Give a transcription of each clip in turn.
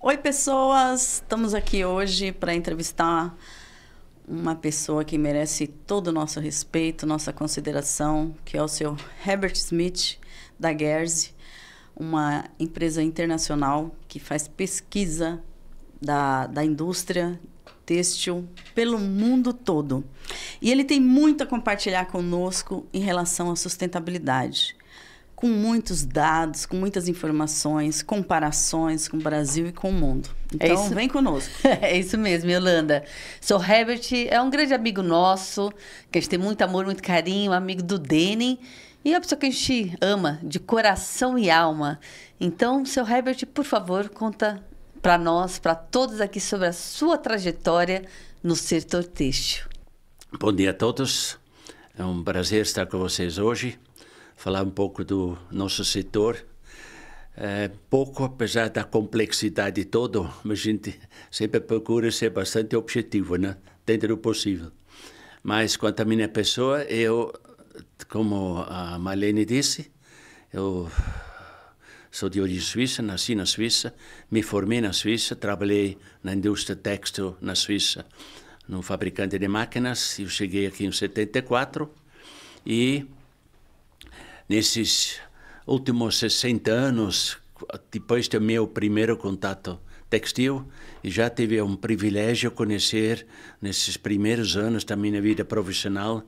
Oi, pessoas! Estamos aqui hoje para entrevistar uma pessoa que merece todo o nosso respeito, nossa consideração, que é o seu Herbert Smith, da Guernsey, uma empresa internacional que faz pesquisa da indústria têxtil pelo mundo todo. E ele tem muito a compartilhar conosco em relação à sustentabilidade, com muitos dados, com muitas informações, comparações com o Brasil e com o mundo. Então, vem conosco. É isso mesmo, Yolanda. Sou Herbert, é um grande amigo nosso, que a gente tem muito amor, muito carinho, amigo do Denim, e é uma pessoa que a gente ama de coração e alma. Então, seu Herbert, por favor, conta para nós, para todos aqui, sobre a sua trajetória no setor têxtil. Bom dia a todos. É um prazer estar com vocês hoje. Falar um pouco do nosso setor. Pouco, apesar da complexidade toda, mas a gente sempre procura ser bastante objetivo, né? Dentro do possível. Mas quanto à minha pessoa, eu, como a Marlene disse, eu sou de origem suíça, nasci na Suíça, me formei na Suíça, trabalhei na indústria têxtil na Suíça, num fabricante de máquinas. Eu cheguei aqui em 74 e nesses últimos 60 anos, depois do meu primeiro contato textil, já tive um privilégio de conhecer, nesses primeiros anos da minha vida profissional,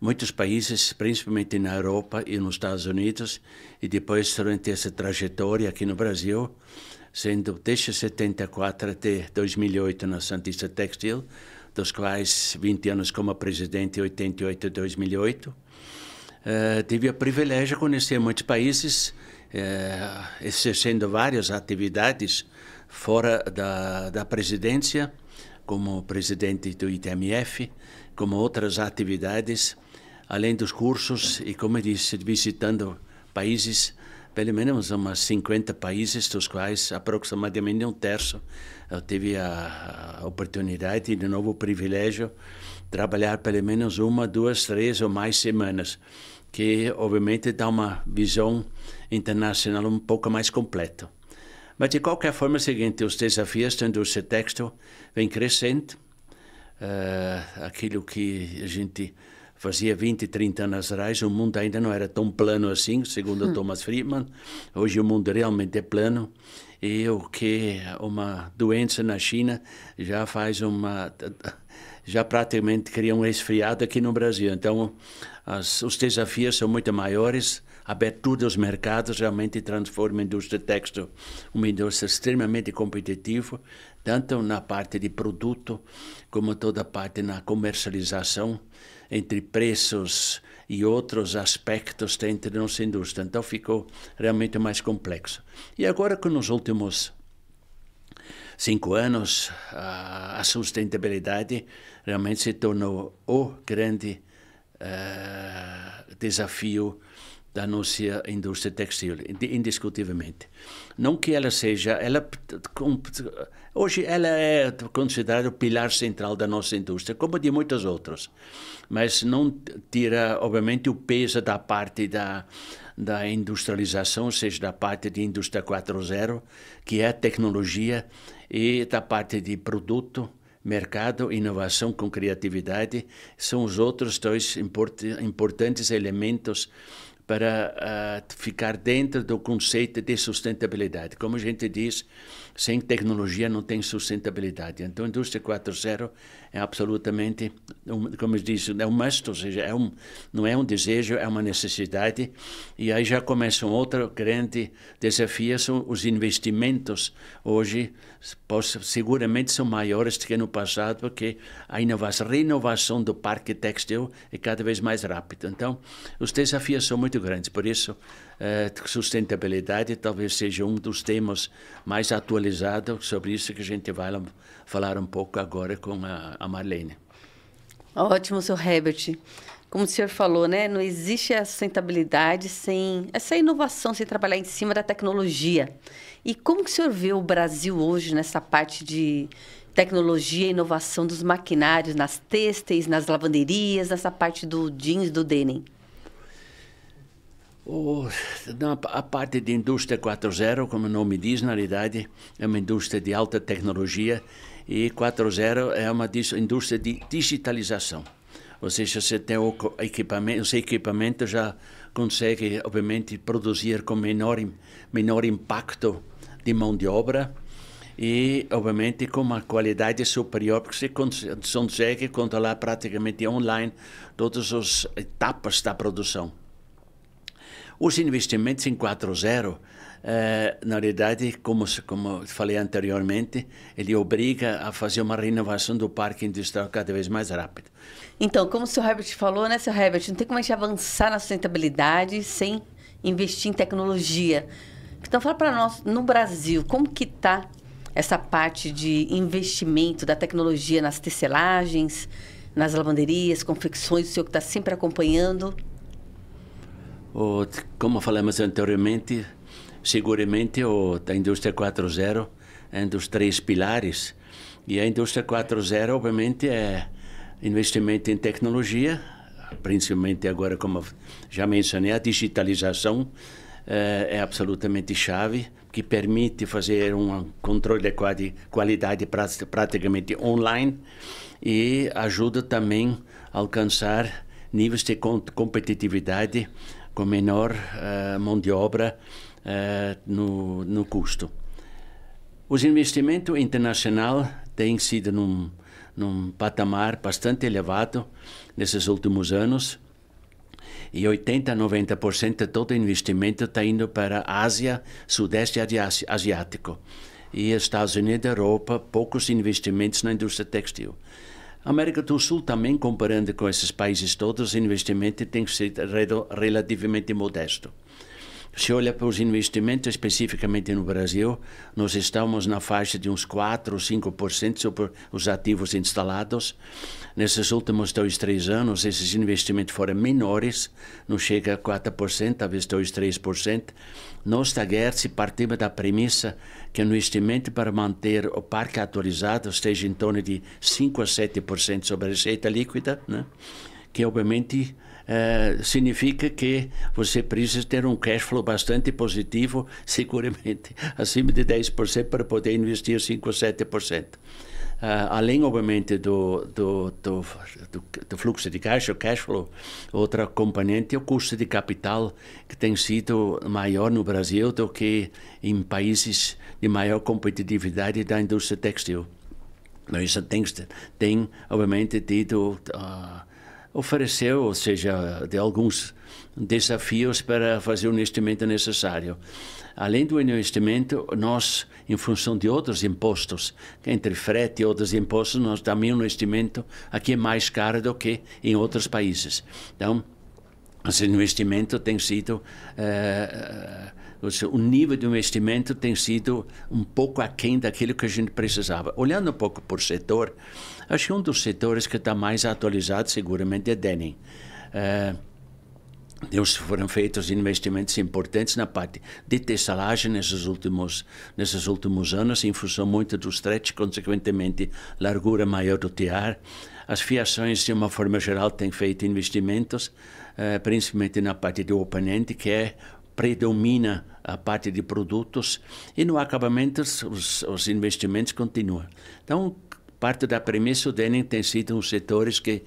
muitos países, principalmente na Europa e nos Estados Unidos, e depois durante essa trajetória aqui no Brasil, sendo desde 74 até 2008 na Santista Textil, dos quais 20 anos como presidente, 88 a 2008. Tive o privilégio de conhecer muitos países, exercendo várias atividades fora da presidência, como presidente do ITMF, como outras atividades, além dos cursos e, como eu disse, visitando países, pelo menos umas 50 países, dos quais aproximadamente um terço eu tive a oportunidade e, de novo, o privilégio de trabalhar pelo menos uma, duas, três ou mais semanas, que obviamente dá uma visão internacional um pouco mais completa. Mas de qualquer forma é o seguinte, os desafios da indústria têxtil vêm crescendo. Aquilo que a gente fazia 20, 30 anos atrás, o mundo ainda não era tão plano assim, segundo Thomas Friedman. Hoje o mundo realmente é plano. E o que uma doença na China já praticamente cria um resfriado aqui no Brasil. Então, os desafios são muito maiores. A abertura dos mercados realmente transforma a indústria têxtil uma indústria extremamente competitiva, tanto na parte de produto, como toda a parte na comercialização, entre preços e outros aspectos dentro da nossa indústria. Então, ficou realmente mais complexo. E agora, com os últimos 5 anos, a sustentabilidade realmente se tornou o grande desafio da nossa indústria textil, indiscutivelmente. Não que ela seja, hoje ela é considerada o pilar central da nossa indústria, como de muitas outras, mas não tira, obviamente, o peso da parte da industrialização, ou seja, da parte de indústria 4.0, que é a tecnologia, e da parte de produto, mercado, inovação com criatividade, são os outros dois importantes elementos para ficar dentro do conceito de sustentabilidade. Como a gente diz, sem tecnologia não tem sustentabilidade. Então, a indústria 4.0 é absolutamente, como eu disse, é um must, ou seja, não é um desejo, é uma necessidade. E aí já começa um outro grande desafio, são os investimentos. Hoje, seguramente são maiores do que no passado, porque a renovação do parque têxtil é cada vez mais rápida. Então, os desafios são muito grandes. Por isso, sustentabilidade talvez seja um dos temas mais atualizados. Sobre isso que a gente vai falar um pouco agora com a Marlene. Ótimo, seu Herbert. Como o senhor falou, né? Não existe a sustentabilidade sem essa inovação, sem trabalhar em cima da tecnologia. E como que o senhor vê o Brasil hoje nessa parte de tecnologia e inovação dos maquinários, nas têxteis, nas lavanderias, nessa parte do jeans, do denim? A parte de indústria 4.0, como o nome diz, na realidade, é uma indústria de alta tecnologia e 4.0 é uma indústria de digitalização. Ou seja, você tem os equipamentos já consegue, obviamente, produzir com menor impacto de mão de obra e, obviamente, com uma qualidade superior, porque você consegue controlar praticamente online todas as etapas da produção. Os investimentos em 4.0, na realidade, como falei anteriormente, ele obriga a fazer uma renovação do parque industrial cada vez mais rápido. Então, como o Sr. Herbert falou, né, Sr. Herbert, não tem como a gente avançar na sustentabilidade sem investir em tecnologia. Então, fala para nós, no Brasil, como que está essa parte de investimento da tecnologia nas tecelagens, nas lavanderias, confecções, o senhor que está sempre acompanhando? Como falamos anteriormente, seguramente a indústria 4.0 é um dos 3 pilares. E a indústria 4.0, obviamente, é investimento em tecnologia, principalmente agora, como já mencionei, a digitalização é absolutamente chave, que permite fazer um controle de qualidade praticamente online e ajuda também a alcançar níveis de competitividade com menor mão de obra no custo. Os investimentos internacionais têm sido num patamar bastante elevado nesses últimos anos e 80% a 90% de todo o investimento está indo para a Ásia, Sudeste Asiático e Estados Unidos e Europa, poucos investimentos na indústria textil. A América do Sul também, comparando com esses países todos, o investimento tem sido relativamente modesto. Se olha para os investimentos, especificamente no Brasil, nós estamos na faixa de uns 4% ou 5% sobre os ativos instalados. Nesses últimos 2, 3 anos, esses investimentos foram menores, não chega a 4%, talvez 2, 3%. Nós, da Geertz, partimos da premissa que o investimento para manter o parque atualizado esteja em torno de 5% a 7% sobre a receita líquida, né? Que obviamente significa que você precisa ter um cash flow bastante positivo, seguramente acima de 10% para poder investir 5% ou 7%. Além, obviamente, do fluxo de caixa, o cash flow, outra componente é o custo de capital, que tem sido maior no Brasil do que em países de maior competitividade da indústria textil. Isso tem obviamente, tido... ofereceu, ou seja, de alguns desafios para fazer o investimento necessário. Além do investimento, nós, em função de outros impostos, entre frete e outros impostos, nós também o investimento aqui é mais caro do que em outros países. Então, esse investimento tem sido... o nível de investimento tem sido um pouco aquém daquilo que a gente precisava. Olhando um pouco por setor, acho que um dos setores que está mais atualizado seguramente é Denim. Foram feitos investimentos importantes na parte de tecelagem nesses últimos anos, em função muito do stretch, consequentemente, largura maior do tear. As fiações, de uma forma geral, têm feito investimentos, principalmente na parte do open-end, que predomina a parte de produtos, e no acabamento os investimentos continuam. Então, parte da premissa, o Denim tem sido um dos setores que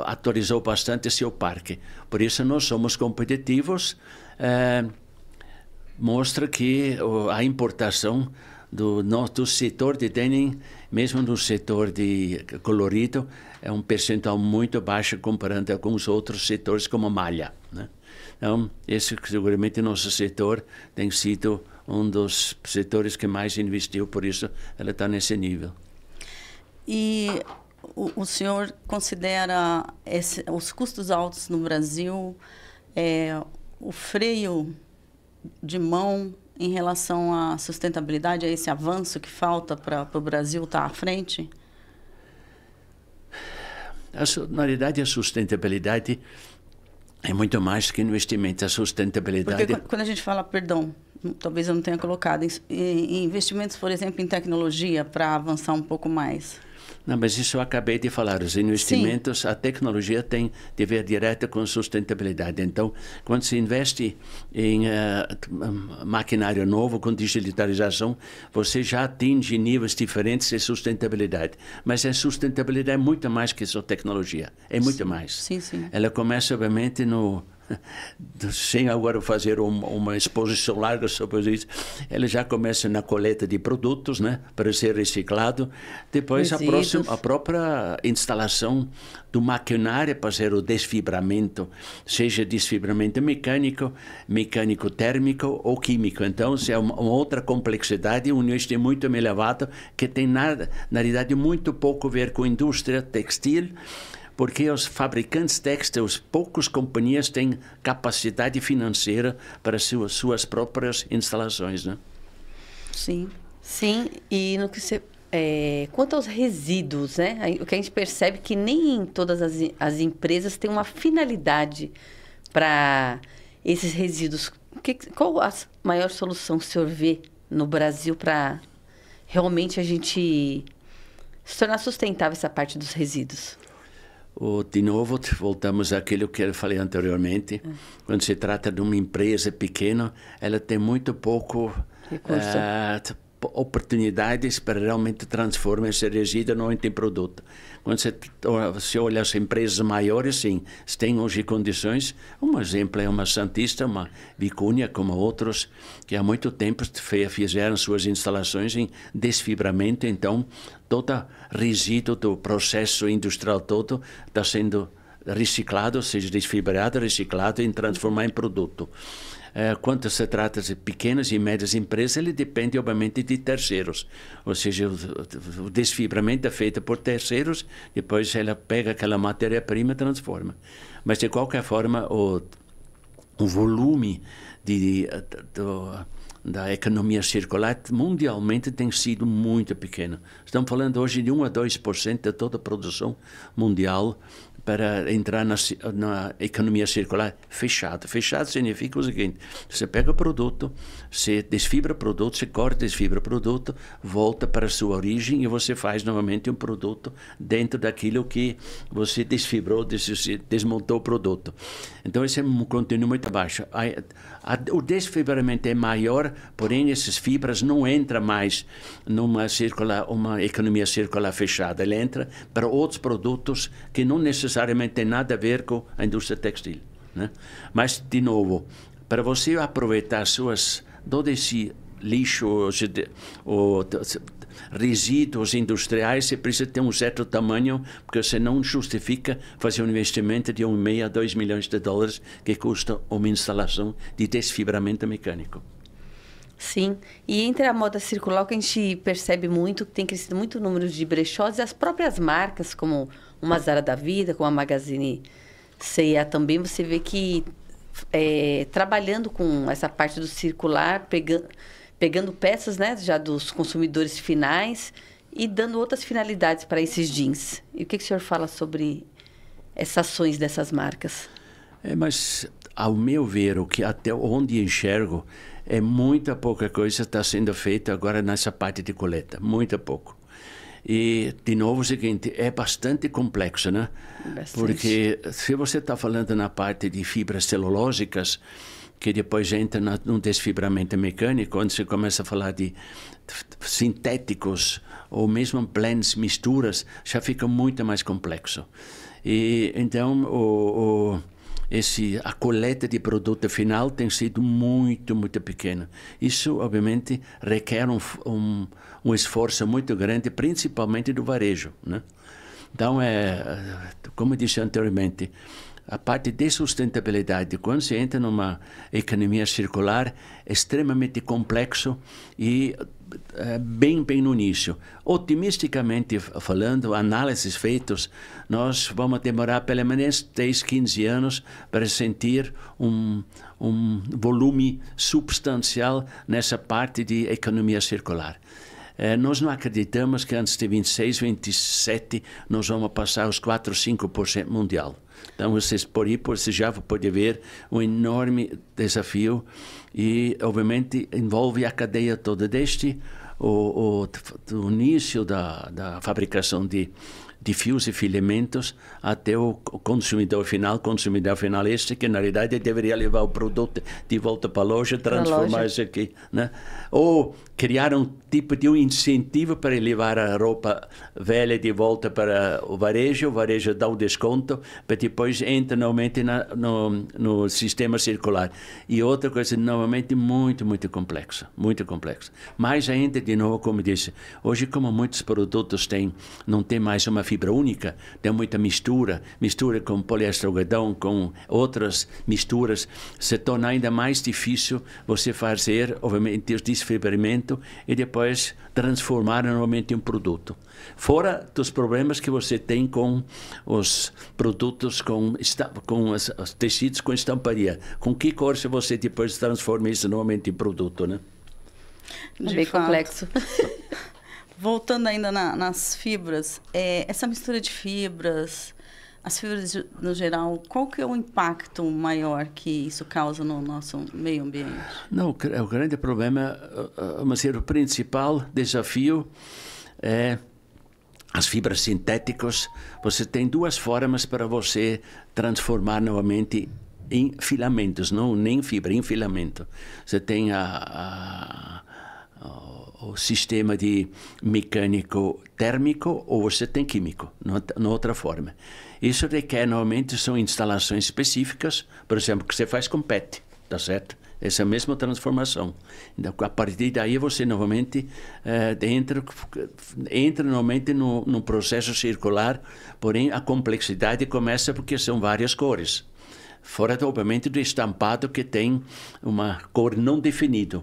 atualizou bastante seu parque. Por isso, nós somos competitivos. Mostra que a importação do setor de Denim, mesmo no setor de colorido, é um percentual muito baixo comparando com alguns outros setores como malha, né? Então, esse seguramente nosso setor tem sido um dos setores que mais investiu, por isso ela está nesse nível. E o senhor considera os custos altos no Brasil o freio de mão em relação à sustentabilidade, a esse avanço que falta para o Brasil estar à frente? Na realidade, a sustentabilidade é muito mais que investimento. A sustentabilidade... Porque quando a gente fala, perdão, talvez eu não tenha colocado, em investimentos, por exemplo, em tecnologia, para avançar um pouco mais. Não, mas isso eu acabei de falar. Os investimentos, sim, a tecnologia tem de ver direto com sustentabilidade. Então, quando se investe em maquinário novo, com digitalização, você já atinge níveis diferentes de sustentabilidade. Mas a sustentabilidade é muito mais que só tecnologia. É muito mais. Sim, sim. Ela começa, obviamente, sem agora fazer uma exposição larga sobre isso, ela já começa na coleta de produtos, né, para ser reciclado. Depois a própria instalação do maquinário para fazer o desfibramento, seja desfibramento mecânico, mecânico térmico ou químico. Então, é uma outra complexidade, um nível muito elevado, que tem, na realidade, muito pouco a ver com a indústria textil, porque os fabricantes têxteis, poucas companhias têm capacidade financeira para suas próprias instalações, né? Sim, sim. E no que você, quanto aos resíduos, né? O que a gente percebe é que nem todas as empresas têm uma finalidade para esses resíduos. Qual a maior solução que o senhor vê no Brasil para realmente a gente se tornar sustentável essa parte dos resíduos? De novo, voltamos àquilo que eu falei anteriormente. Quando se trata de uma empresa pequena, ela tem muito pouco oportunidades para realmente transformar esse resíduo em produto. Quando se olha as empresas maiores, sim, têm hoje condições. Um exemplo é uma Santista, uma Vicúnia, como outros, que há muito tempo fizeram suas instalações em desfibramento. Então, todo resíduo do processo industrial todo está sendo reciclado, seja desfibrado, reciclado e transformado em produto. Quando se trata de pequenas e médias empresas, ele depende, obviamente, de terceiros. Ou seja, o desfibramento é feito por terceiros, depois ela pega aquela matéria-prima e transforma. Mas, de qualquer forma, o volume da economia circular mundialmente tem sido muito pequeno. Estamos falando hoje de 1 a 2% de toda a produção mundial para entrar na economia circular fechada. Fechado significa o seguinte: você pega o produto, você desfibra o produto, você corta, desfibra o produto, volta para a sua origem e você faz novamente um produto dentro daquilo que você desfibrou, desmontou o produto. Então, esse é um contínuo muito baixo. O desfibramento é maior, porém, essas fibras não entram mais uma economia circular fechada. Ele entra para outros produtos que não necessariamente têm nada a ver com a indústria textil, né? Mas, de novo, para você aproveitar todo esse lixo ou resíduos industriais, você precisa ter um certo tamanho, porque você não justifica fazer um investimento de 1,5 a 2 milhões de dólares que custa uma instalação de desfibramento mecânico. Sim, e entre a moda circular, o que a gente percebe muito, que tem crescido muito o número de brechós, e as próprias marcas, como uma Zara da Vida, como a Magazine C&A também, você vê que trabalhando com essa parte do circular, pegando peças, né, já dos consumidores finais e dando outras finalidades para esses jeans. E o que o senhor fala sobre essas ações dessas marcas? Mas, ao meu ver, até onde enxergo, muita pouca coisa está sendo feita agora nessa parte de coleta. Muito pouco. E, de novo, o seguinte, é bastante complexo, né? Bastante. Porque se você está falando na parte de fibras celulósicas, que depois entra no desfibramento mecânico, onde você começa a falar de sintéticos ou mesmo blends, misturas, já fica muito mais complexo. E então a coleta de produto final tem sido muito, muito pequena. Isso, obviamente, requer um esforço muito grande, principalmente do varejo, né? Então, como eu disse anteriormente, a parte de sustentabilidade, quando se entra numa economia circular, é extremamente complexo e bem no início. Otimisticamente falando, análises feitas, nós vamos demorar pelo menos 10, 15 anos para sentir um volume substancial nessa parte de economia circular. Nós não acreditamos que antes de 26, 27, nós vamos passar os 4, 5% mundial. Então, você já pode ver um enorme desafio e, obviamente, envolve a cadeia toda, desde do início da fabricação de fios e filamentos até o consumidor final este que na realidade deveria levar o produto de volta para a loja, transformar isso aqui, né? Ou criar um tipo de incentivo para levar a roupa velha de volta para o varejo dá o desconto, para depois entra novamente no sistema circular. E outra coisa, novamente, muito, muito complexa. Mais ainda, de novo, como disse, hoje como muitos produtos não tem mais uma fibra única, tem muita mistura com poliéster algodão, com outras misturas, se torna ainda mais difícil você fazer, obviamente, o desfibramento e depois transformar novamente em um produto. Fora dos problemas que você tem com os produtos, com os tecidos com estamparia. Com que cor se você depois transforma isso novamente em produto, né? É bem complexo. Voltando ainda nas fibras, essa mistura de fibras, as fibras no geral, qual que é o impacto maior que isso causa no nosso meio ambiente? Não, o grande problema, mas o principal desafio é as fibras sintéticas. Você tem duas formas para você transformar novamente em filamentos, não nem fibra, em filamento. Você tem o sistema de mecânico térmico ou você tem químico, na outra forma. Isso requer, normalmente, são instalações específicas, por exemplo, que você faz com PET, tá certo? Essa mesma transformação. Então, a partir daí, você novamente entra novamente no processo circular, porém a complexidade começa porque são várias cores. Fora, obviamente, do estampado que tem uma cor não definida.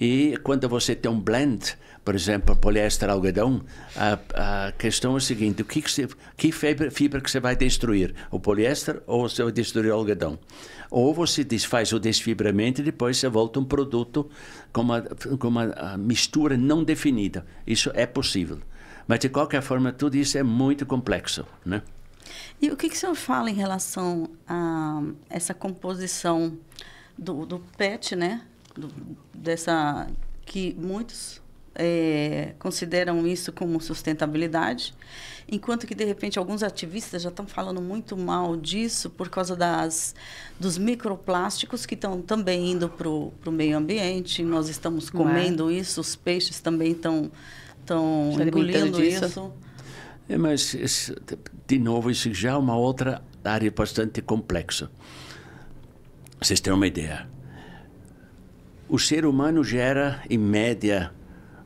E quando você tem um blend, por exemplo, poliéster algodão, a questão é a seguinte: que fibra que você vai destruir? O poliéster ou você vai destruir o algodão? Ou você faz o desfibramento e depois você volta um produto com uma mistura não definida. Isso é possível. Mas, de qualquer forma, tudo isso é muito complexo, né? E o que o senhor fala em relação a essa composição do PET, né? Que muitos consideram isso como sustentabilidade, enquanto que, de repente, alguns ativistas já estão falando muito mal disso por causa dos microplásticos que estão também indo para o meio ambiente. Nós estamos comendo isso, os peixes também estão engolindo isso. Mas, de novo, isso já é uma outra área bastante complexa. Vocês têm uma ideia. O ser humano gera, em média,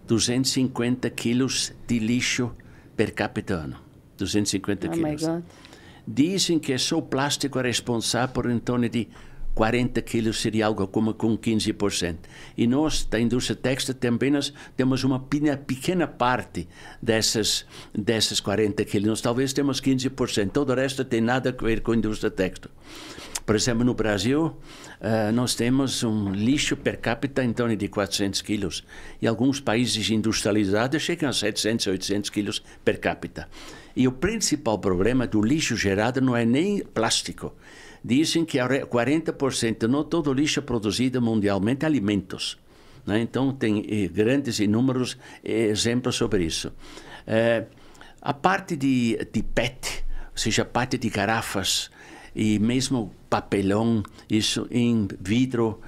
250 quilos de lixo per capita ano. 250 quilos. My God. Dizem que só o plástico é responsável por em torno de 40 quilos, seria algo como com 15%. E nós, da indústria têxtil, também nós temos uma pequena parte dessas 40 quilos. Nós talvez temos 15%. Todo o resto tem nada a ver com a indústria têxtil. Por exemplo, no Brasil, nós temos um lixo per capita em torno de 400 quilos. E alguns países industrializados chegam a 700, 800 quilos per capita. E o principal problema do lixo gerado não é nem plástico. Dizem que 40%, não todo o lixo produzido mundialmente, é alimentos. Né? Então, tem grandes e inúmeros exemplos sobre isso. A parte de PET, ou seja, a parte de garrafas, e mesmo papelão, isso em vidro,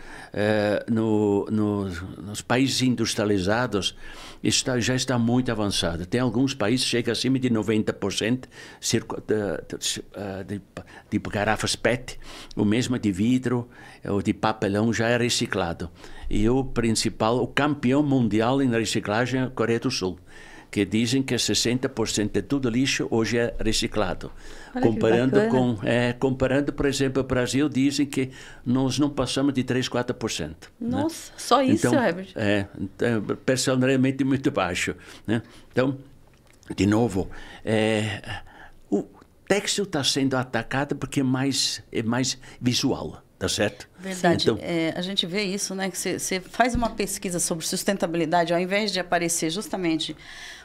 nos países industrializados, já está muito avançado. Tem alguns países que chega acima de 90% de garrafas PET, o mesmo de vidro ou de papelão já é reciclado. E o campeão mundial em reciclagem é a Coreia do Sul, que dizem que 60% de todo lixo hoje é reciclado. Comparando, por exemplo, o Brasil, dizem que nós não passamos de 3%, 4%. Nossa, né? Só isso, então, Herbert? Personalmente muito baixo. Né? Então, de novo, o têxtil está sendo atacado porque é mais visual. Tá certo? Verdade. Então, a gente vê isso, né? Que você faz uma pesquisa sobre sustentabilidade, ao invés de aparecer justamente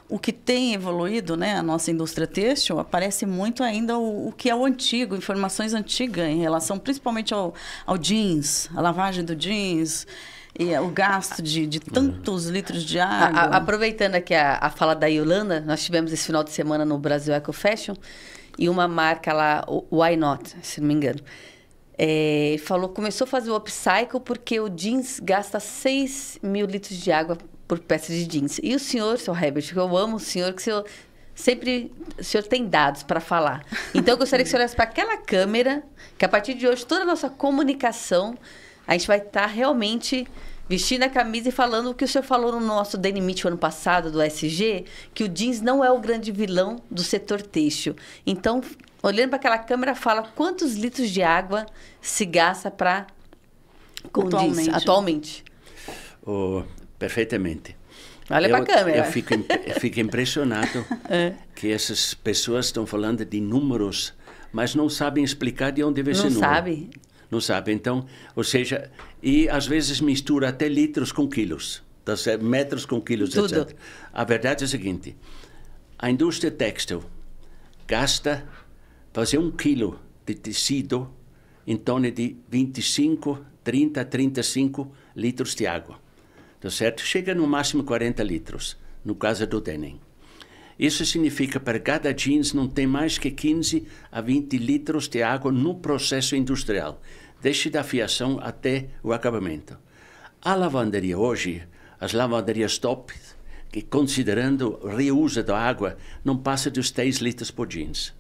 o que tem evoluído, né? A nossa indústria têxtil, aparece muito ainda o que é o antigo, informações antigas em relação principalmente ao jeans, a lavagem do jeans. E o gasto de tantos litros de água. Aproveitando aqui a fala da Yolanda, nós tivemos esse final de semana no Brasil Eco Fashion e uma marca lá, o Why Not, se não me engano, começou a fazer o upcycle porque o jeans gasta 6 mil litros de água por peça de jeans. E o senhor, seu Herbert, que eu amo o senhor, que o senhor tem dados para falar. Então, eu gostaria que o senhor olhasse para aquela câmera, que a partir de hoje, toda a nossa comunicação, a gente vai estar realmente vestindo a camisa e falando o que o senhor falou no nosso Denim Meet ano passado, do SG, que o jeans não é o grande vilão do setor têxtil. Então, olhando para aquela câmera, fala quantos litros de água se gasta com jeans atualmente. Perfeitamente. Olha para a câmera. Eu fico impressionado que essas pessoas estão falando de números, mas não sabem explicar de onde vem esse número. Não sabe. Então, ou seja, e às vezes mistura até litros com quilos, metros com quilos, tudo. etc. A verdade é a seguinte, a indústria têxtil gasta, fazer 1 quilo de tecido em torno de 25, 30, 35 litros de água. Tá certo? Chega no máximo 40 litros, no caso do denim. Isso significa que para cada jeans não tem mais que 15 a 20 litros de água no processo industrial, desde a fiação até o acabamento. A lavanderia hoje, as lavanderias top, que considerando o reuso da água, não passa dos 10 litros por jeans.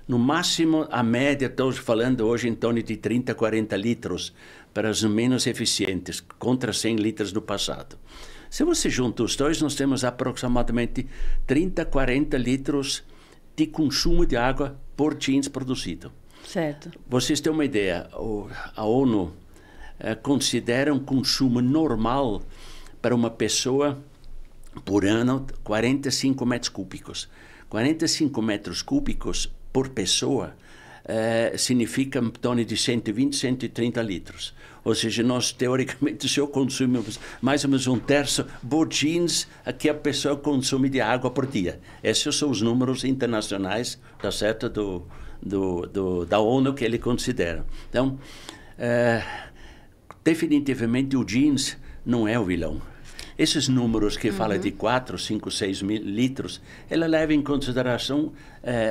No máximo, a média, estou falando hoje em torno de 30, 40 litros para os menos eficientes, contra 100 litros do passado. Se você junta os dois, nós temos aproximadamente 30, 40 litros de consumo de água por jeans produzido. Certo. Vocês têm uma ideia, a ONU considera um consumo normal para uma pessoa por ano 45 metros cúbicos. 45 metros cúbicos por pessoa significa em torno de 120, 130 litros. Ou seja, nós, teoricamente, se eu consumimos mais ou menos 1/3 por jeans que a pessoa consome de água por dia. Esses são os números internacionais, tá certo, da ONU que ele considera. Então, definitivamente o jeans não é o vilão. Esses números que fala de 4, 5, 6 mil litros, ela leva em consideração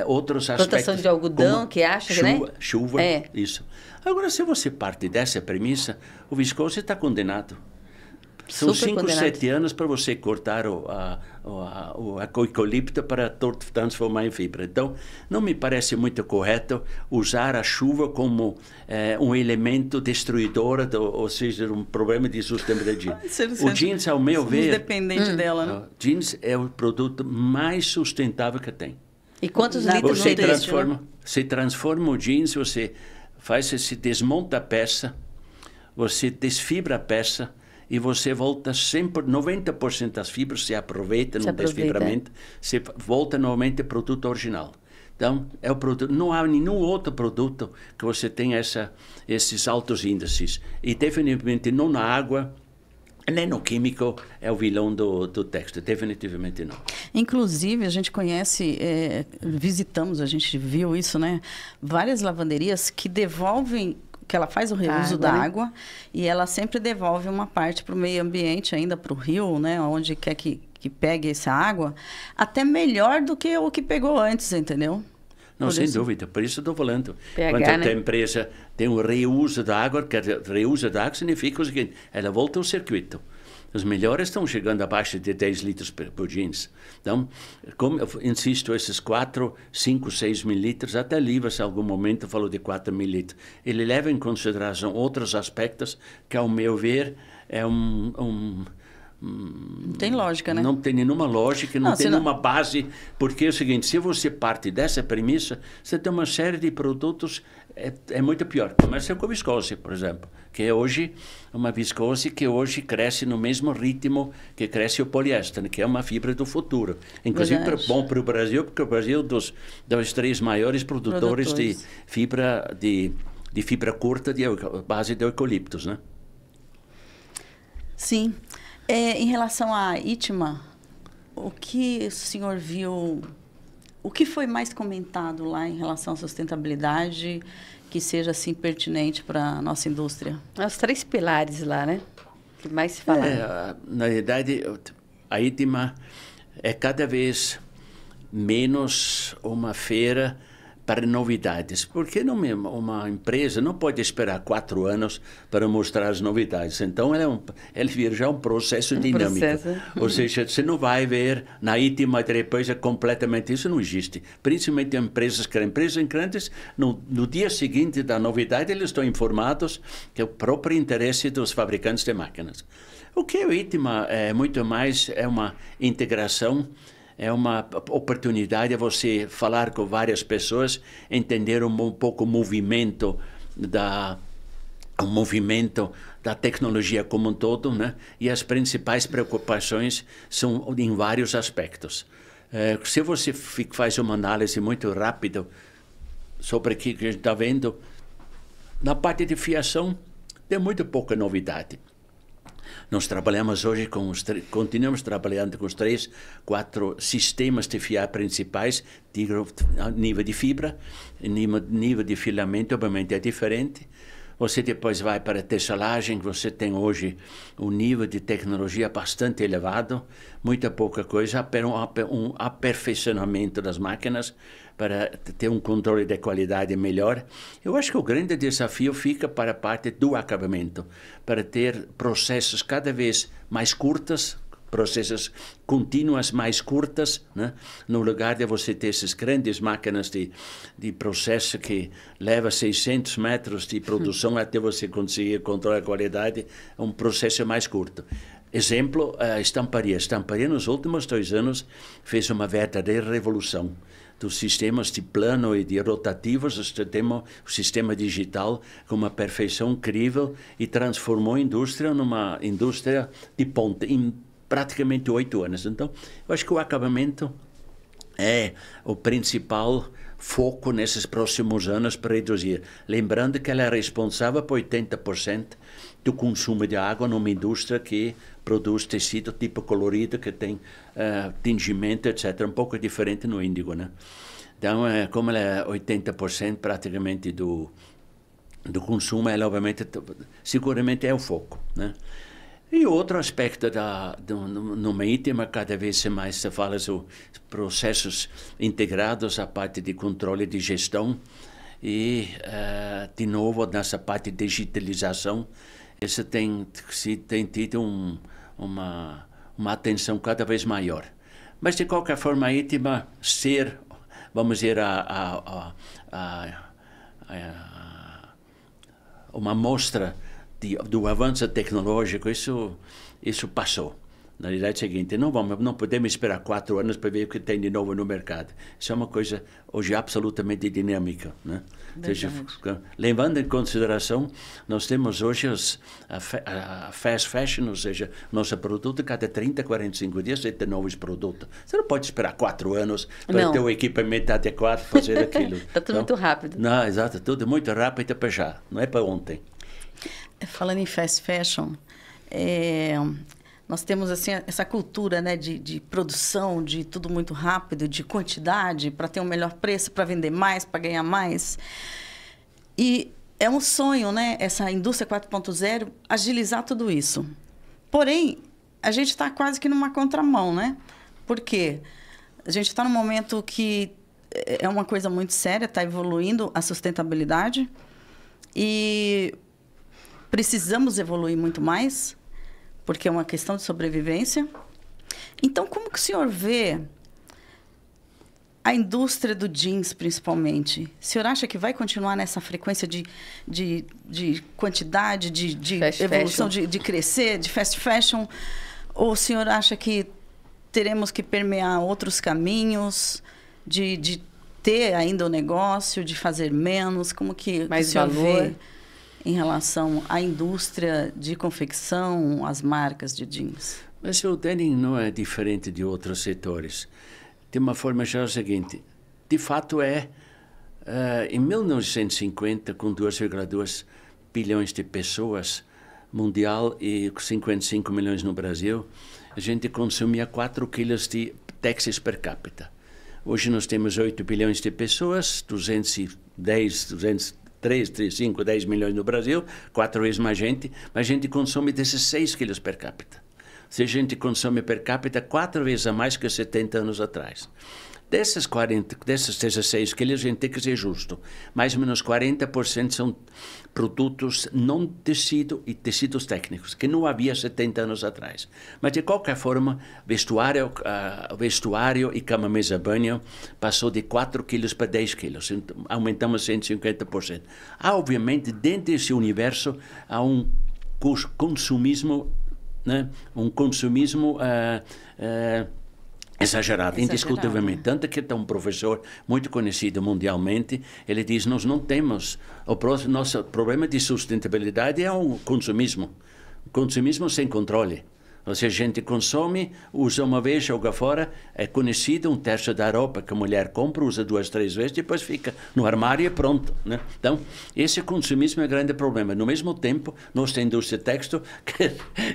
outros aspectos. Plantação de algodão, que acha, né? Chuva, isso. Agora, se você parte dessa premissa, o viscose está condenado. São 5, 7 anos para você cortar o eucalipto para transformar em fibra. Então, não me parece muito correto usar a chuva como um elemento destruidor, ou seja, um problema de sustentabilidade. O jeans, ao meu ver, dependente dela, né? O jeans é o produto mais sustentável que tem. E quantos litros você transforma o jeans, você desmonta a peça, você desfibra a peça, e você volta sempre, 90% das fibras se aproveita no desfibramento, você volta novamente ao produto original. Então, é o produto, não há nenhum outro produto que você tenha esses altos índices. E definitivamente não na água, nem no químico é o vilão do têxtil, definitivamente não. Inclusive, a gente conhece, visitamos, a gente viu isso, né? Várias lavanderias que devolvem, que ela faz o reuso da água, e ela sempre devolve uma parte para o meio ambiente, ainda para o rio, né, onde quer que pegue essa água, até melhor do que o que pegou antes, entendeu? Não, sem dúvida, por isso estou falando. Quando a empresa tem um reuso da água, reuso da água significa o seguinte, ela volta ao circuito. Os melhores estão chegando abaixo de 10 litros por jeans. Então, como eu insisto, esses 4, 5, 6 mil litros, até Livas, em algum momento, falou de 4 mil litros. Ele leva em consideração outros aspectos que, ao meu ver, não tem lógica, né? Não tem nenhuma lógica, não tem nenhuma base, porque é o seguinte, se você parte dessa premissa, você tem uma série de produtos, é muito pior. Começa com a viscose, por exemplo, que é hoje uma viscose que hoje cresce no mesmo ritmo que cresce o poliéster, que é uma fibra do futuro. Inclusive, bom para o Brasil, porque o Brasil é dos 3 maiores produtores de fibra curta de base de eucaliptos, né? Sim. Em relação à Itma, o que o senhor viu, o que foi mais comentado lá em relação à sustentabilidade que seja assim pertinente para a nossa indústria? Os 3 pilares lá, né? que mais se fala? Na verdade, a ITMA é cada vez menos uma feira para novidades, porque uma empresa não pode esperar 4 anos para mostrar as novidades. Então, ele vira já um processo dinâmico. Ou seja, você não vai ver na ITMA depois completamente isso, não existe. Principalmente empresas grandes, no dia seguinte da novidade, eles estão informados que é o próprio interesse dos fabricantes de máquinas. O que o ITMA é muito mais é uma integração, é uma oportunidade de você falar com várias pessoas, entender um pouco o movimento da tecnologia como um todo, né? E as principais preocupações são em vários aspectos. Se você faz uma análise muito rápida sobre o que a gente está vendo, na parte de fiação tem muito pouca novidade. Nós trabalhamos hoje continuamos trabalhando com os 3, 4 sistemas de fiar principais, nível de fibra, nível de filamento, obviamente é diferente. Você depois vai para a tesselagem, você tem hoje um nível de tecnologia bastante elevado, muita pouca coisa, um aperfeiçoamento das máquinas para ter um controle de qualidade melhor. Eu acho que o grande desafio fica para a parte do acabamento, para ter processos cada vez mais curtos, processos contínuas mais curtas, né? No lugar de você ter essas grandes máquinas de processo que leva 600 metros de produção até você conseguir controlar a qualidade, é um processo mais curto. Exemplo, a estamparia. A estamparia nos últimos 2 anos fez uma verdadeira revolução. Dos sistemas de plano e de rotativos, nós temos o sistema digital com uma perfeição incrível e transformou a indústria numa indústria de ponta em praticamente 8 anos. Então, eu acho que o acabamento é o principal foco nesses próximos anos para reduzir. Lembrando que ela é responsável por 80% do consumo de água numa indústria que produz tecido tipo colorido, que tem tingimento, etc. Um pouco diferente no índigo, né? Então, como ela é 80% praticamente do consumo, ela obviamente, seguramente é o foco, né? E outro aspecto numa ITMA, cada vez mais se fala sobre processos integrados, a parte de controle de gestão e, de novo, nessa parte de digitalização, isso tem tido uma atenção cada vez maior. Mas, de qualquer forma, a ITMA vamos dizer, uma mostra do avanço tecnológico, isso passou. Na realidade é a seguinte, não podemos esperar 4 anos para ver o que tem de novo no mercado. Isso é uma coisa hoje absolutamente dinâmica, né? Seja, levando em consideração, nós temos hoje a fast fashion, ou seja, nosso produto cada 30, 45 dias você tem novos produtos. Você não pode esperar 4 anos para ter o equipamento adequado para fazer aquilo. Está tudo muito rápido. Não, exato, tudo muito rápido para já, não é para ontem. Falando em fast fashion, nós temos assim essa cultura, né, de produção, de tudo muito rápido, de quantidade, para ter um melhor preço, para vender mais, para ganhar mais. E é um sonho, né, essa indústria 4.0, agilizar tudo isso. Porém, a gente está quase que numa contramão, né? Por quê? A gente está num momento que é uma coisa muito séria, está evoluindo a sustentabilidade e precisamos evoluir muito mais, porque é uma questão de sobrevivência. Então, como que o senhor vê a indústria do jeans, principalmente? O senhor acha que vai continuar nessa frequência de quantidade, de evolução, de crescer, de fast fashion? Ou o senhor acha que teremos que permear outros caminhos, de ter ainda o negócio, de fazer menos? Como que mais o senhor valor vê em relação à indústria de confecção, às marcas de jeans? Mas o denim não é diferente de outros setores. De uma forma geral, é o seguinte, de fato em 1950, com 2,2 bilhões de pessoas mundial e 55 milhões no Brasil, a gente consumia 4 quilos de têxteis per capita. Hoje nós temos 8 bilhões de pessoas, 3, 5, 10 milhões no Brasil, 4 vezes mais gente, mas a gente consome 16 quilos per capita. Se a gente consome per capita 4 vezes a mais que 70 anos atrás. Desses 16 quilos, a gente tem que ser justo. Mais ou menos 40% são produtos não tecido e tecidos técnicos, que não havia 70 anos atrás. Mas, de qualquer forma, vestuário e cama, mesa, banho passou de 4 quilos para 10 quilos. Aumentamos 150%. Obviamente, dentro desse universo, há um consumismo, né? Um consumismo exagerado, indiscutivelmente. Tanto que tem um professor muito conhecido mundialmente, ele diz, nós não temos, nosso problema de sustentabilidade é um consumismo sem controle. Ou seja, a gente consome, usa uma vez, joga fora, é conhecido, 1/3 da roupa que a mulher compra, usa 2, 3 vezes, depois fica no armário e pronto, né? Então, esse consumismo é um grande problema. No mesmo tempo, nós da indústria têxtil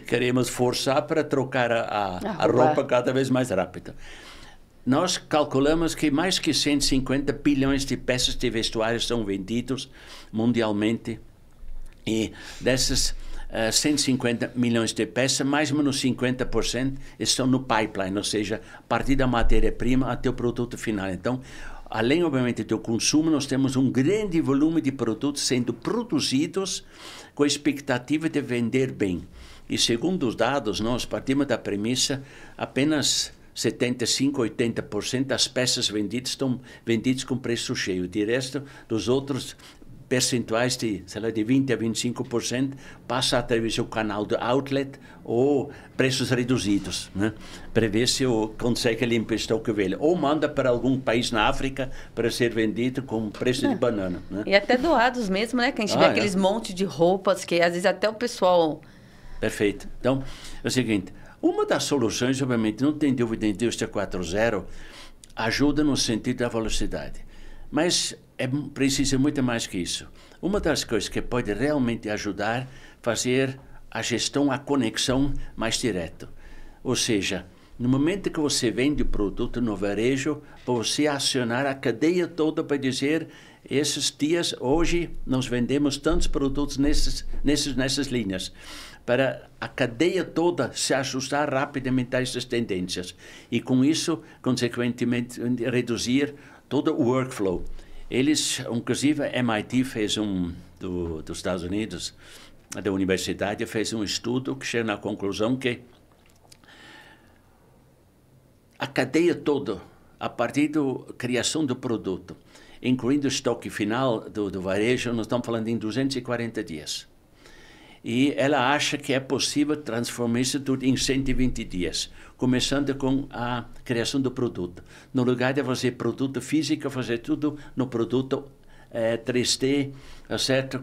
queremos forçar para trocar a roupa cada vez mais rápido. Nós calculamos que mais que 150 bilhões de peças de vestuário são vendidos mundialmente, e dessas 150 milhões de peças, mais ou menos 50% estão no pipeline, ou seja, a partir da matéria-prima até o produto final. Então, além, obviamente, do consumo, nós temos um grande volume de produtos sendo produzidos com a expectativa de vender bem. E segundo os dados, nós partimos da premissa, apenas 75, 80% das peças vendidas estão vendidas com preço cheio. De resto, dos outros percentuais de, sei lá, de 20 a 25% passa através do canal do outlet ou preços reduzidos, né? Para ver se consegue limpar estoque velho. Ou manda para algum país na África para ser vendido com preço de banana, né? E até doados mesmo, né? Que a gente vê aqueles monte de roupas que às vezes até o pessoal... Perfeito. Então, é o seguinte, uma das soluções, obviamente, não tem dúvida, a indústria 4.0 ajuda no sentido da velocidade. Mas precisa muito mais que isso. Uma das coisas que pode realmente ajudar a fazer a gestão, a conexão mais direta. Ou seja, no momento que você vende o produto no varejo, você acionar a cadeia toda para dizer, esses dias, hoje, nós vendemos tantos produtos nessas linhas, para a cadeia toda se ajustar rapidamente a essas tendências. E com isso, consequentemente, reduzir todo o workflow. Eles, inclusive, a MIT fez dos Estados Unidos, da universidade, fez um estudo que chega na conclusão que a cadeia toda, a partir da criação do produto, incluindo o estoque final do varejo, nós estamos falando em 240 dias. E ela acha que é possível transformar isso tudo em 120 dias, começando com a criação do produto. No lugar de fazer produto físico, fazer tudo no produto 3D, certo?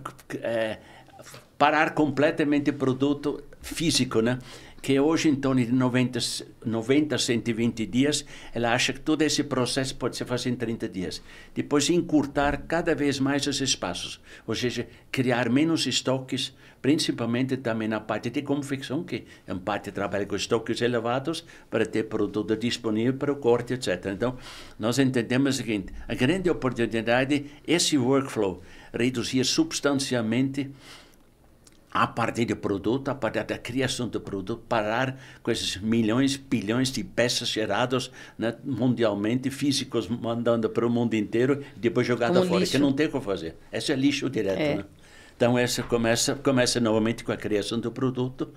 Parar completamente o produto físico, né? Que hoje, em torno de 90 a 120 dias, ela acha que todo esse processo pode ser feito em 30 dias. Depois, encurtar cada vez mais os espaços, ou seja, criar menos estoques, principalmente também na parte de confecção, que em parte trabalha com estoques elevados para ter produto disponível para o corte, etc. Então, nós entendemos o seguinte, a grande oportunidade é esse workflow, reduzir substancialmente a partir do produto, a partir da criação do produto, parar com esses milhões, bilhões de peças geradas, né, mundialmente, físicos mandando para o mundo inteiro e depois jogada fora, lixo. Que não tem o que fazer. Esse é lixo direto. Né? Então, essa começa novamente com a criação do produto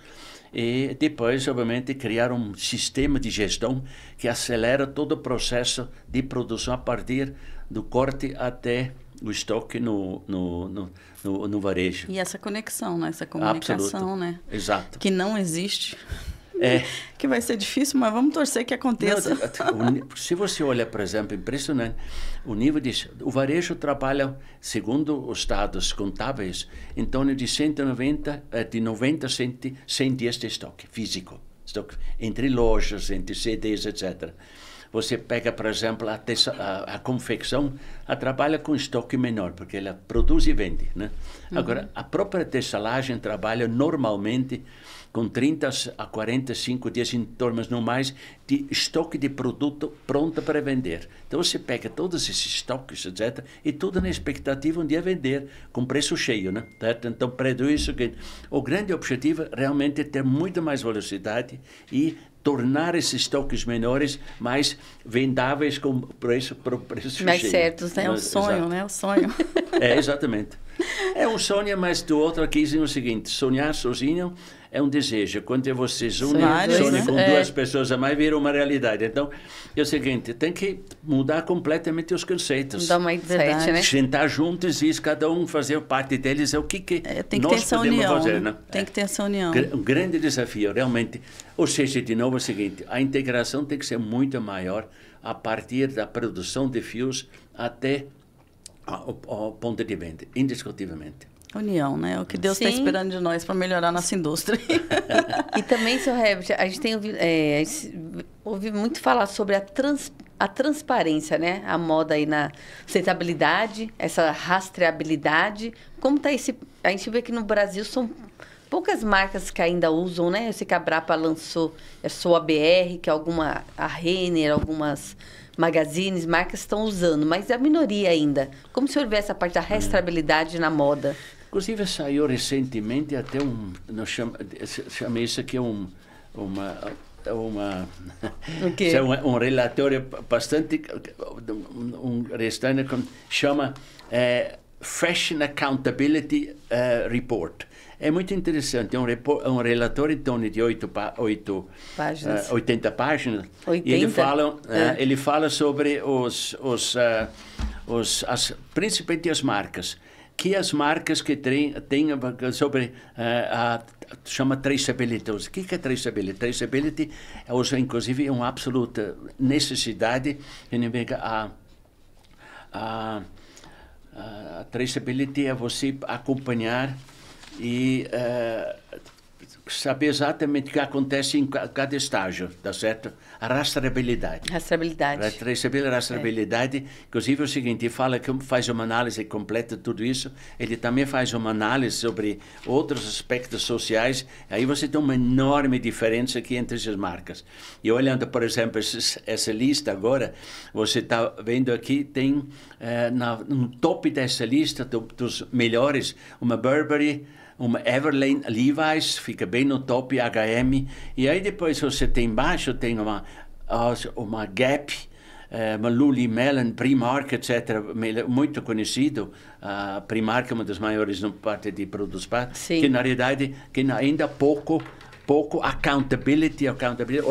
e depois, obviamente, criar um sistema de gestão que acelera todo o processo de produção a partir do corte até o estoque no varejo. E essa conexão, né? Essa comunicação, absoluto. Né? Exato. Que não existe. Que vai ser difícil, mas vamos torcer que aconteça. Não, se você olha, por exemplo, impressionante, o nível o varejo trabalha, segundo os dados contábeis, em torno de 90 a 100 dias de estoque físico, entre lojas, entre CDs, etc. Você pega, por exemplo, a confecção, ela trabalha com estoque menor, porque ela produz e vende, né? Agora, a própria tessalagem trabalha normalmente com 30 a 45 dias em torno, não mais, de estoque de produto pronto para vender. Então você pega todos esses estoques, etc., e tudo na expectativa um dia vender com preço cheio, né? Certo? Então, para isso, que o grande objetivo realmente é ter muito mais velocidade e tornar esses estoques menores mais vendáveis com preço mais cheio. certos, né? É o sonho, Exato. né? O sonho. É, exatamente. É um sonho, mas do outro aqui é o seguinte, sonhar sozinho é um desejo. Quando você sonha Né? com duas pessoas a mais, vira uma realidade. Então, é o seguinte, tem que mudar completamente os conceitos. Dá uma mindset, Verdade. né? Sentar juntos e cada um fazer parte deles, é o que Tem que ter nós essa podemos união. fazer. Né? Né? Tem que ter essa união. Um grande desafio, realmente. Ou seja, de novo, é o seguinte, a integração tem que ser muito maior a partir da produção de fios até o ponto de venda, indiscutivelmente. União, né? O que Deus está Sim. esperando de nós para melhorar a nossa indústria. E também, seu Herbert, a gente tem ouvido muito falar sobre a transparência, né? A moda aí na sustentabilidade, essa rastreabilidade. Como está esse... A gente vê que no Brasil são poucas marcas que ainda usam, né? Eu sei que a Brapa lançou a sua BR, que a Renner, algumas magazines, marcas estão usando, mas é a minoria ainda. Como o senhor vê essa parte da rastreabilidade na moda? Inclusive, saiu recentemente até chama isso aqui um relatório bastante, restante, chama Fashion Accountability Report. É muito interessante, é um relatório em torno de 80 páginas. 80? E ele fala sobre principalmente as marcas. Que as marcas que têm sobre chama traceability. O que é traceability? Traceability, inclusive, é uma absoluta necessidade. A traceability é você acompanhar e saber exatamente o que acontece em cada estágio, tá certo? A rastreabilidade. Rastreabilidade, inclusive é o seguinte, ele fala que faz uma análise completa de tudo isso, ele também faz uma análise sobre outros aspectos sociais, aí você tem uma enorme diferença aqui entre as marcas. E olhando, por exemplo, essa lista agora, você está vendo aqui, tem no top dessa lista dos melhores, uma Burberry, uma Everlane, Levi's, fica bem no top, H&M, e aí depois você tem embaixo, tem uma Gap, uma Lululemon, Primark, etc., muito conhecido. Primark é uma das maiores na parte de produtos, que na realidade que ainda pouco accountability ou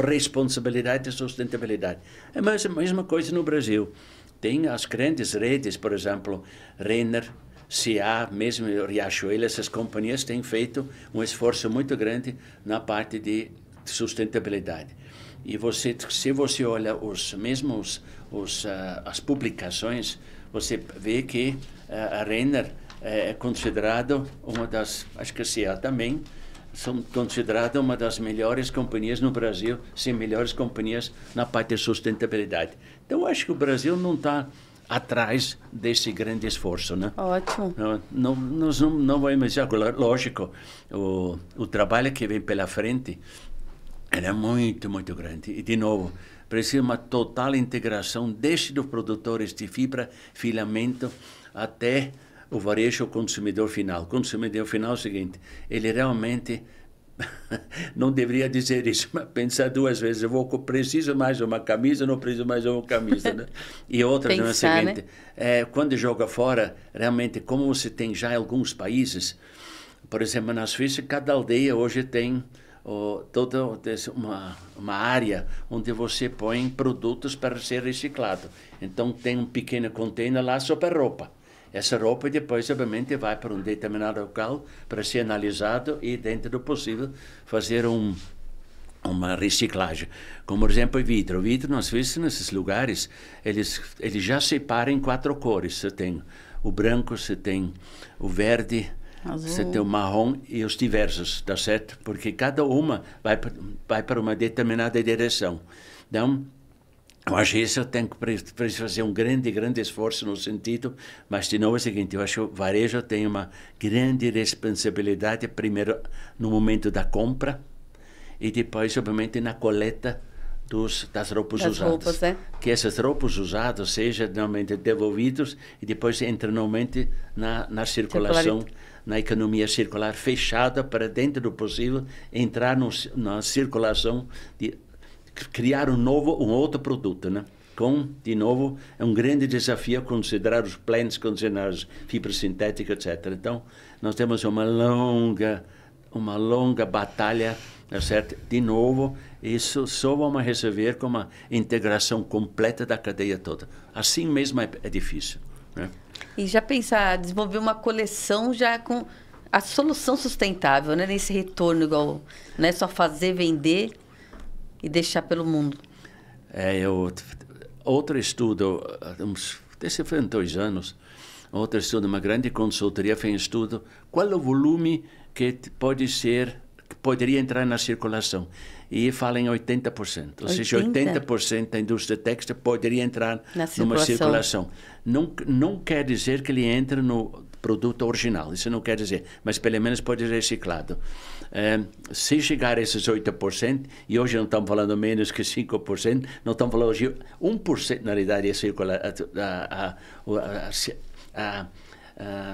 responsabilidade e sustentabilidade. É a mesma coisa no Brasil. Tem as grandes redes, por exemplo, Renner, CA, mesmo Riachuelo, essas companhias têm feito um esforço muito grande na parte de sustentabilidade. E se você olha as publicações, você vê que a Renner é considerada uma das, acho que a CA também, são consideradas uma das melhores companhias no Brasil, sim, melhores companhias na parte de sustentabilidade. Então, acho que o Brasil não está atrás desse grande esforço, né? Ótimo. Nós não vamos dizer, lógico, o trabalho que vem pela frente é muito, muito grande. E, de novo, precisa uma total integração desde os produtores de fibra, filamento, até o varejo consumidor final. O consumidor final é o seguinte, ele realmente não deveria dizer isso, mas pensar duas vezes, preciso mais uma camisa, não preciso mais uma camisa, né? E outra, é o seguinte, quando joga fora, realmente, como você tem já em alguns países, por exemplo, na Suíça, cada aldeia hoje tem toda uma área onde você põe produtos para ser reciclado. Então, tem um pequeno container lá só para roupa. Essa roupa depois, obviamente, vai para um determinado local para ser analisado e, dentro do possível, fazer uma reciclagem. Como, por exemplo, o vidro. O vidro, às vezes, nesses lugares, eles já separam em 4 cores. Você tem o branco, você tem o verde, azul, você tem o marrom e os diversos, tá certo? Porque cada uma vai para uma determinada direção. Então, eu acho que isso tem que fazer um grande esforço no sentido, mas de novo é o seguinte, eu acho que o varejo tem uma grande responsabilidade, primeiro no momento da compra, e depois, obviamente, na coleta das roupas usadas. Roupas, né? Que essas roupas usadas sejam normalmente devolvidas e depois entram normalmente na circulação, na economia circular fechada para, dentro do possível, entrar na circulação, de criar um outro produto, né? De novo, é um grande desafio considerar os plants, considerar as fibras sintéticas, etc. Então, nós temos uma longa batalha, certo? De novo, isso só vamos resolver com uma integração completa da cadeia toda. Assim mesmo é difícil, né? E já pensar, desenvolver uma coleção já com a solução sustentável, né? Nesse retorno igual, não é só fazer, vender e deixar pelo mundo. Outro estudo, esse foi em 2 anos, outro estudo, uma grande consultoria fez um estudo, qual é o volume que poderia entrar na circulação. E fala em 80%. Ou seja, 80% da indústria têxtil poderia entrar numa circulação. Não quer dizer que ele entre no produto original, isso não quer dizer, mas pelo menos pode ser reciclado. Se chegar a esses 8%, e hoje não estamos falando menos que 5%, não estamos falando hoje 1%, na realidade, é circular,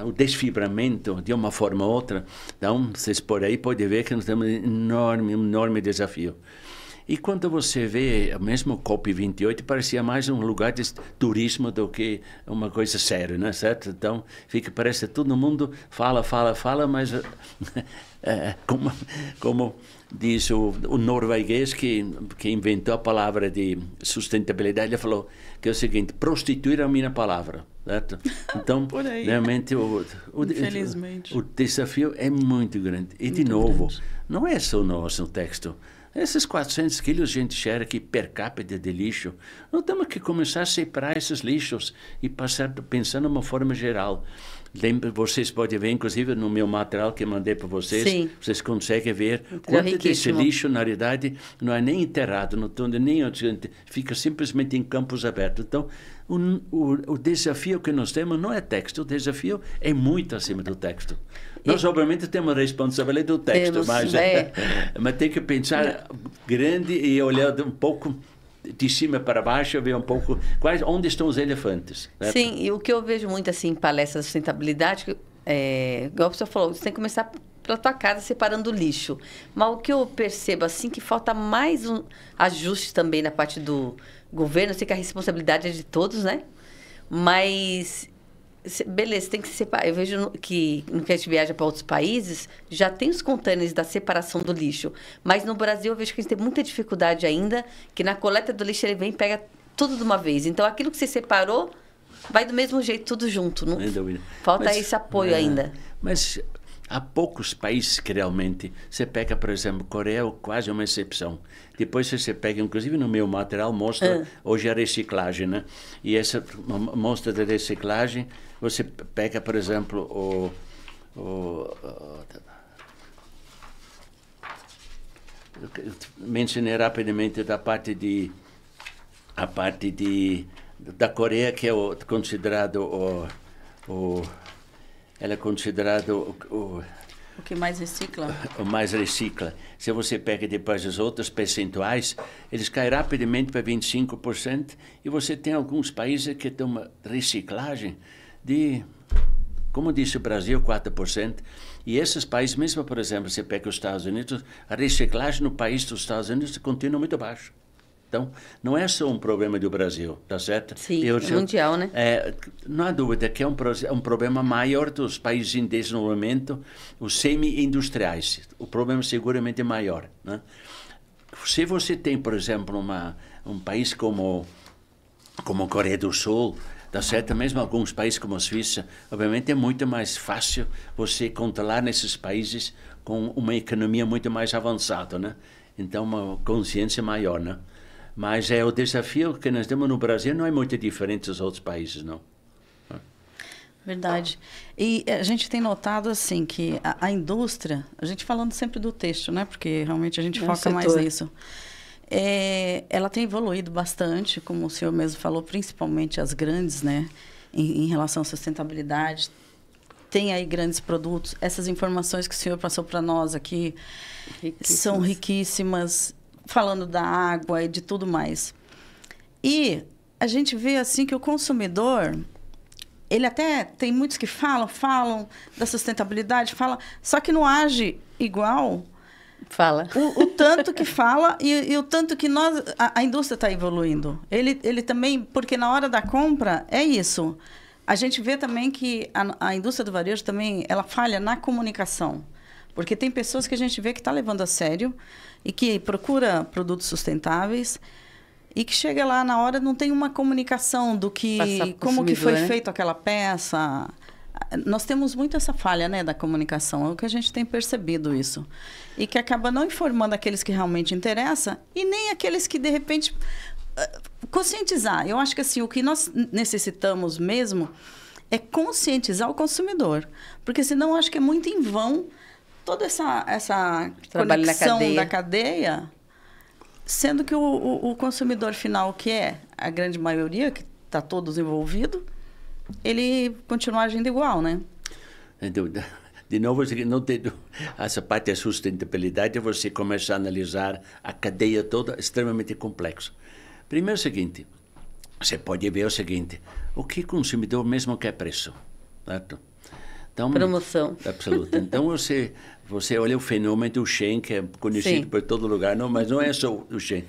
o desfibramento de uma forma ou outra. Então, vocês por aí podem ver que nós temos um enorme desafio. E quando você vê, mesmo o COP28, parecia mais um lugar de turismo do que uma coisa séria, né? Certo? Então, parece que todo mundo fala, mas como diz o norueguês que inventou a palavra de sustentabilidade, ele falou que é o seguinte: prostituir a minha palavra, certo? Então, realmente, infelizmente, o desafio é muito grande. E, de novo, não é só nosso texto. Esses 400 quilos a gente gera aqui per capita de lixo. Nós temos que começar a separar esses lixos e pensar de uma forma geral. Vocês podem ver, inclusive, no meu material que mandei para vocês, sim, vocês conseguem ver quanto desse lixo, na realidade, não é nem enterrado, não fica simplesmente em campos abertos. Então, o desafio que nós temos não é texto, o desafio é muito acima do texto. Nós, obviamente, temos a responsabilidade do texto, mas tem que pensar grande e olhar um pouco de cima para baixo, ver um pouco onde estão os elefantes. Certo? Sim, e o que eu vejo muito assim em palestras de sustentabilidade, igual a pessoa falou, você tem que começar pela tua casa separando o lixo. Mas o que eu percebo assim que falta mais um ajuste também na parte do governo. Eu sei que a responsabilidade é de todos, né? Mas beleza, tem que se separar. Eu vejo que no que a gente viaja para outros países, já tem os contêineres da separação do lixo. Mas no Brasil eu vejo que a gente tem muita dificuldade ainda, que na coleta do lixo ele vem e pega tudo de uma vez. Então aquilo que você separou vai do mesmo jeito, tudo junto. Não? Falta esse apoio ainda. Mas há poucos países que realmente você pega, por exemplo, Coreia é quase uma exceção. Depois você pega, inclusive no meu material, mostra hoje a reciclagem, né? E essa mostra da reciclagem, você pega, por exemplo, mencionei rapidamente da parte da Coreia, que é considerado ela é considerado o que mais recicla? O mais recicla. Se você pega depois os outros percentuais, eles caem rapidamente para 25%, e você tem alguns países que têm uma reciclagem de, como disse o Brasil, 4%. E esses países, mesmo, por exemplo, você pega os Estados Unidos, a reciclagem no país dos Estados Unidos continua muito baixa. Então, não é só um problema do Brasil, tá certo? Sim, é mundial, né? Não há dúvida que é um problema maior dos países em desenvolvimento, os semi-industriais. O problema seguramente é maior, né? Se você tem, por exemplo, um país como a Coreia do Sul, tá certo? Mesmo alguns países como a Suíça, obviamente é muito mais fácil você controlar nesses países com uma economia muito mais avançada, né? Então, uma consciência maior, né? Mas o desafio que nós temos no Brasil não é muito diferente dos outros países, não. Verdade. E a gente tem notado, assim, que a indústria, a gente falando sempre do têxtil, né? Porque realmente a gente foca mais nisso. Ela tem evoluído bastante, como o senhor mesmo falou, principalmente as grandes, né? Em relação à sustentabilidade. tem aí grandes produtos. Essas informações que o senhor passou para nós aqui são riquíssimas, falando da água e de tudo mais. E a gente vê assim que o consumidor, ele até tem muitos que falam da sustentabilidade, só que não age igual. Fala. O tanto que fala e o tanto que a indústria está evoluindo. Ele também, porque na hora da compra é isso. A gente vê também que a indústria do varejo também, ela falha na comunicação. Porque tem pessoas que a gente vê que está levando a sério e que procura produtos sustentáveis e que chega lá na hora não tem uma comunicação do que como que foi feito aquela peça. Nós temos muito essa falha, né, da comunicação, é o que a gente tem percebido isso. E que acaba não informando aqueles que realmente interessam e nem aqueles que, de repente, conscientizar. Eu acho que assim, o que nós necessitamos mesmo é conscientizar o consumidor. Porque senão eu acho que é muito em vão toda essa conexão da cadeia, sendo que o consumidor final, que é a grande maioria, que está todos envolvidos, ele continua agindo igual, né? Então, de novo, não tem essa parte da sustentabilidade, você começa a analisar a cadeia toda, extremamente complexo. Primeiro é o seguinte, você pode ver o seguinte, o que o consumidor mesmo quer preço, certo? Então, promoção. Absoluto. Então, você olha o fenômeno do Shein, que é conhecido por todo lugar, não, mas não é só o Shein.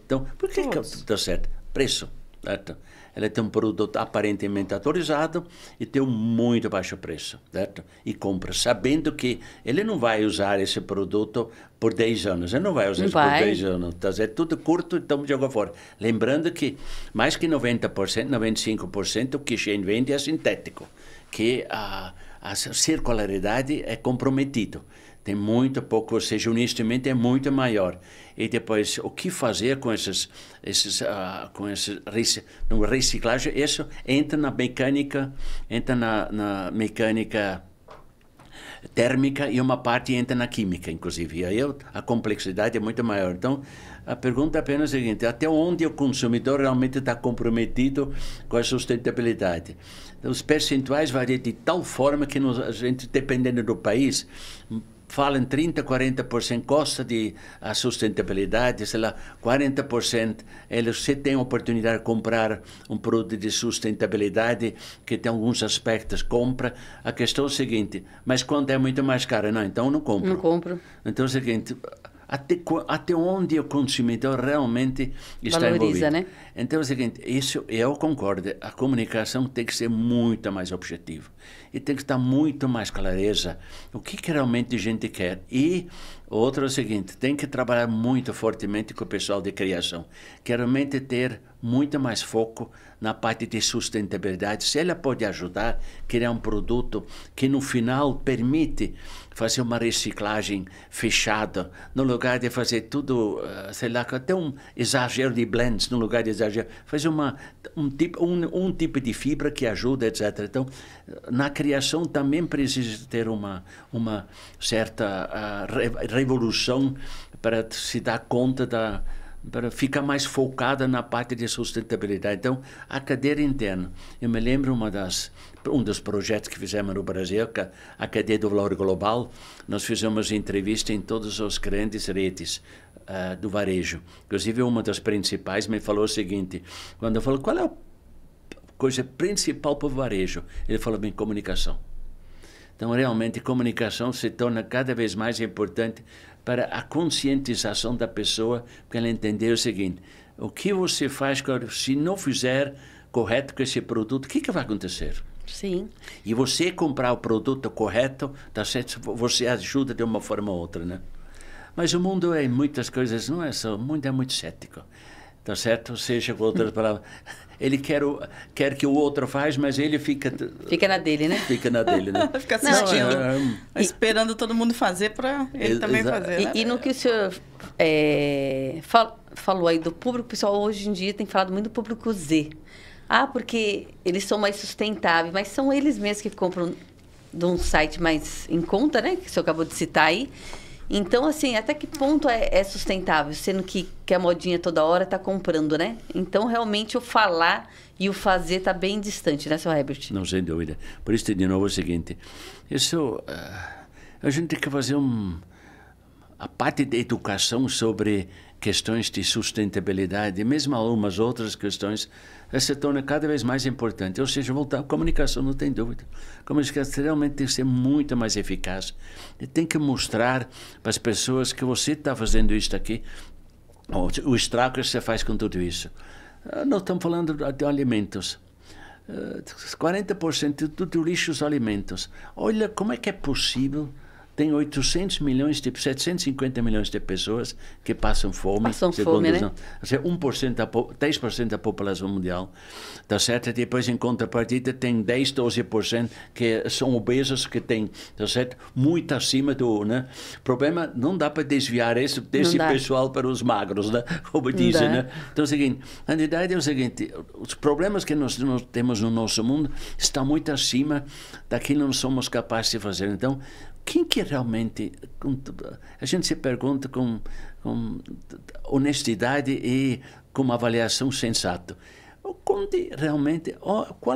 Então, por que está certo? Preço, certo? Ela tem um produto aparentemente atualizado e tem um muito baixo preço, certo? E compra, sabendo que ele não vai usar esse produto por 10 anos. Ele não vai usar isso por 10 anos. Tá certo? Tudo curto, então joga fora. Lembrando que mais que 90%, 95% o que Shein vende é sintético, que a circularidade é comprometido. Tem muito pouco, ou seja, o investimento é muito maior. E depois, o que fazer com reciclagem? Isso entra na mecânica, térmica e uma parte entra na química, inclusive. E aí a complexidade é muito maior. Então, a pergunta é apenas a seguinte, até onde o consumidor realmente está comprometido com a sustentabilidade? Então, os percentuais variam de tal forma que a gente, dependendo do país, falam 30%, 40% gosta de a sustentabilidade, sei lá, 40% você tem a oportunidade de comprar um produto de sustentabilidade que tem alguns aspectos, compra. A questão é o seguinte, mas quando é muito mais caro? Não, então não compro. Não compro. Então é o seguinte, até onde o consumidor realmente está valoriza, envolvido. Né? Então é o seguinte, isso eu concordo, a comunicação tem que ser muito mais objetiva e tem que estar muito mais clareza o que realmente a gente quer. E outro é o seguinte, tem que trabalhar muito fortemente com o pessoal de criação, que realmente ter muito mais foco na parte de sustentabilidade. Se ela pode ajudar a criar um produto que no final permite fazer uma reciclagem fechada, no lugar de fazer tudo, sei lá, até um exagero de blends, no lugar de exagero, fazer um tipo de fibra que ajuda, etc. Então, na criação também precisa ter uma certa revolução para se dar conta para ficar mais focada na parte de sustentabilidade. Então, a cadeia interna. Eu me lembro um dos projetos que fizemos no Brasil, que a cadeia do valor global, nós fizemos entrevista em todas as grandes redes do varejo. Inclusive, uma das principais me falou o seguinte, quando eu falo, qual é a coisa principal para o varejo? Ele falou, bem, comunicação. Então, realmente, comunicação se torna cada vez mais importante para a conscientização da pessoa, para ela entender o seguinte, o que você faz, se não fizer correto com esse produto, o que vai acontecer? Sim. E você comprar o produto correto, tá certo? Você ajuda de uma forma ou outra, né? Mas o mundo é muitas coisas, não é só, o mundo é muito cético. Tá certo? Ou seja, com outras palavras, ele quer que o outro faz, mas ele fica na dele, né? Fica na dele, né? Fica assistindo, esperando todo mundo fazer para ele também fazer. Né? E no que o senhor falou aí do público, o pessoal hoje em dia tem falado muito do público Z. Porque eles são mais sustentáveis, mas são eles mesmos que compram de um site mais em conta, né? Que o senhor acabou de citar aí. Então, assim, até que ponto é sustentável, sendo que a modinha toda hora está comprando, né? Então, realmente, o falar e o fazer está bem distante, né, seu Herbert? Não, sem dúvida. Por isso, de novo, é o seguinte. Isso, a gente tem que fazer a parte da educação sobre questões de sustentabilidade, e mesmo algumas outras questões, se torna cada vez mais importante. Ou seja, voltar à comunicação, não tem dúvida. A comunicação realmente tem que ser muito mais eficaz. E tem que mostrar para as pessoas que você está fazendo isso aqui, o estrago que você faz com tudo isso. Nós estamos falando de alimentos. 40% do lixo dos alimentos. Olha como é que é possível. Tem 750 milhões de pessoas que passam fome. Passam fome, né? 10% da população mundial. Tá certo? Depois, em contrapartida, tem 10, 12% que são obesos, que tem, tá certo? Muito acima do, né? O problema, não dá para desviar desse pessoal para os magros, né? Como dizem, né? Então, é o seguinte, a verdade é o seguinte, os problemas que nós temos no nosso mundo estão muito acima daquilo que nós somos capazes de fazer. Então, quem que realmente, a gente se pergunta com honestidade e com uma avaliação sensata, qual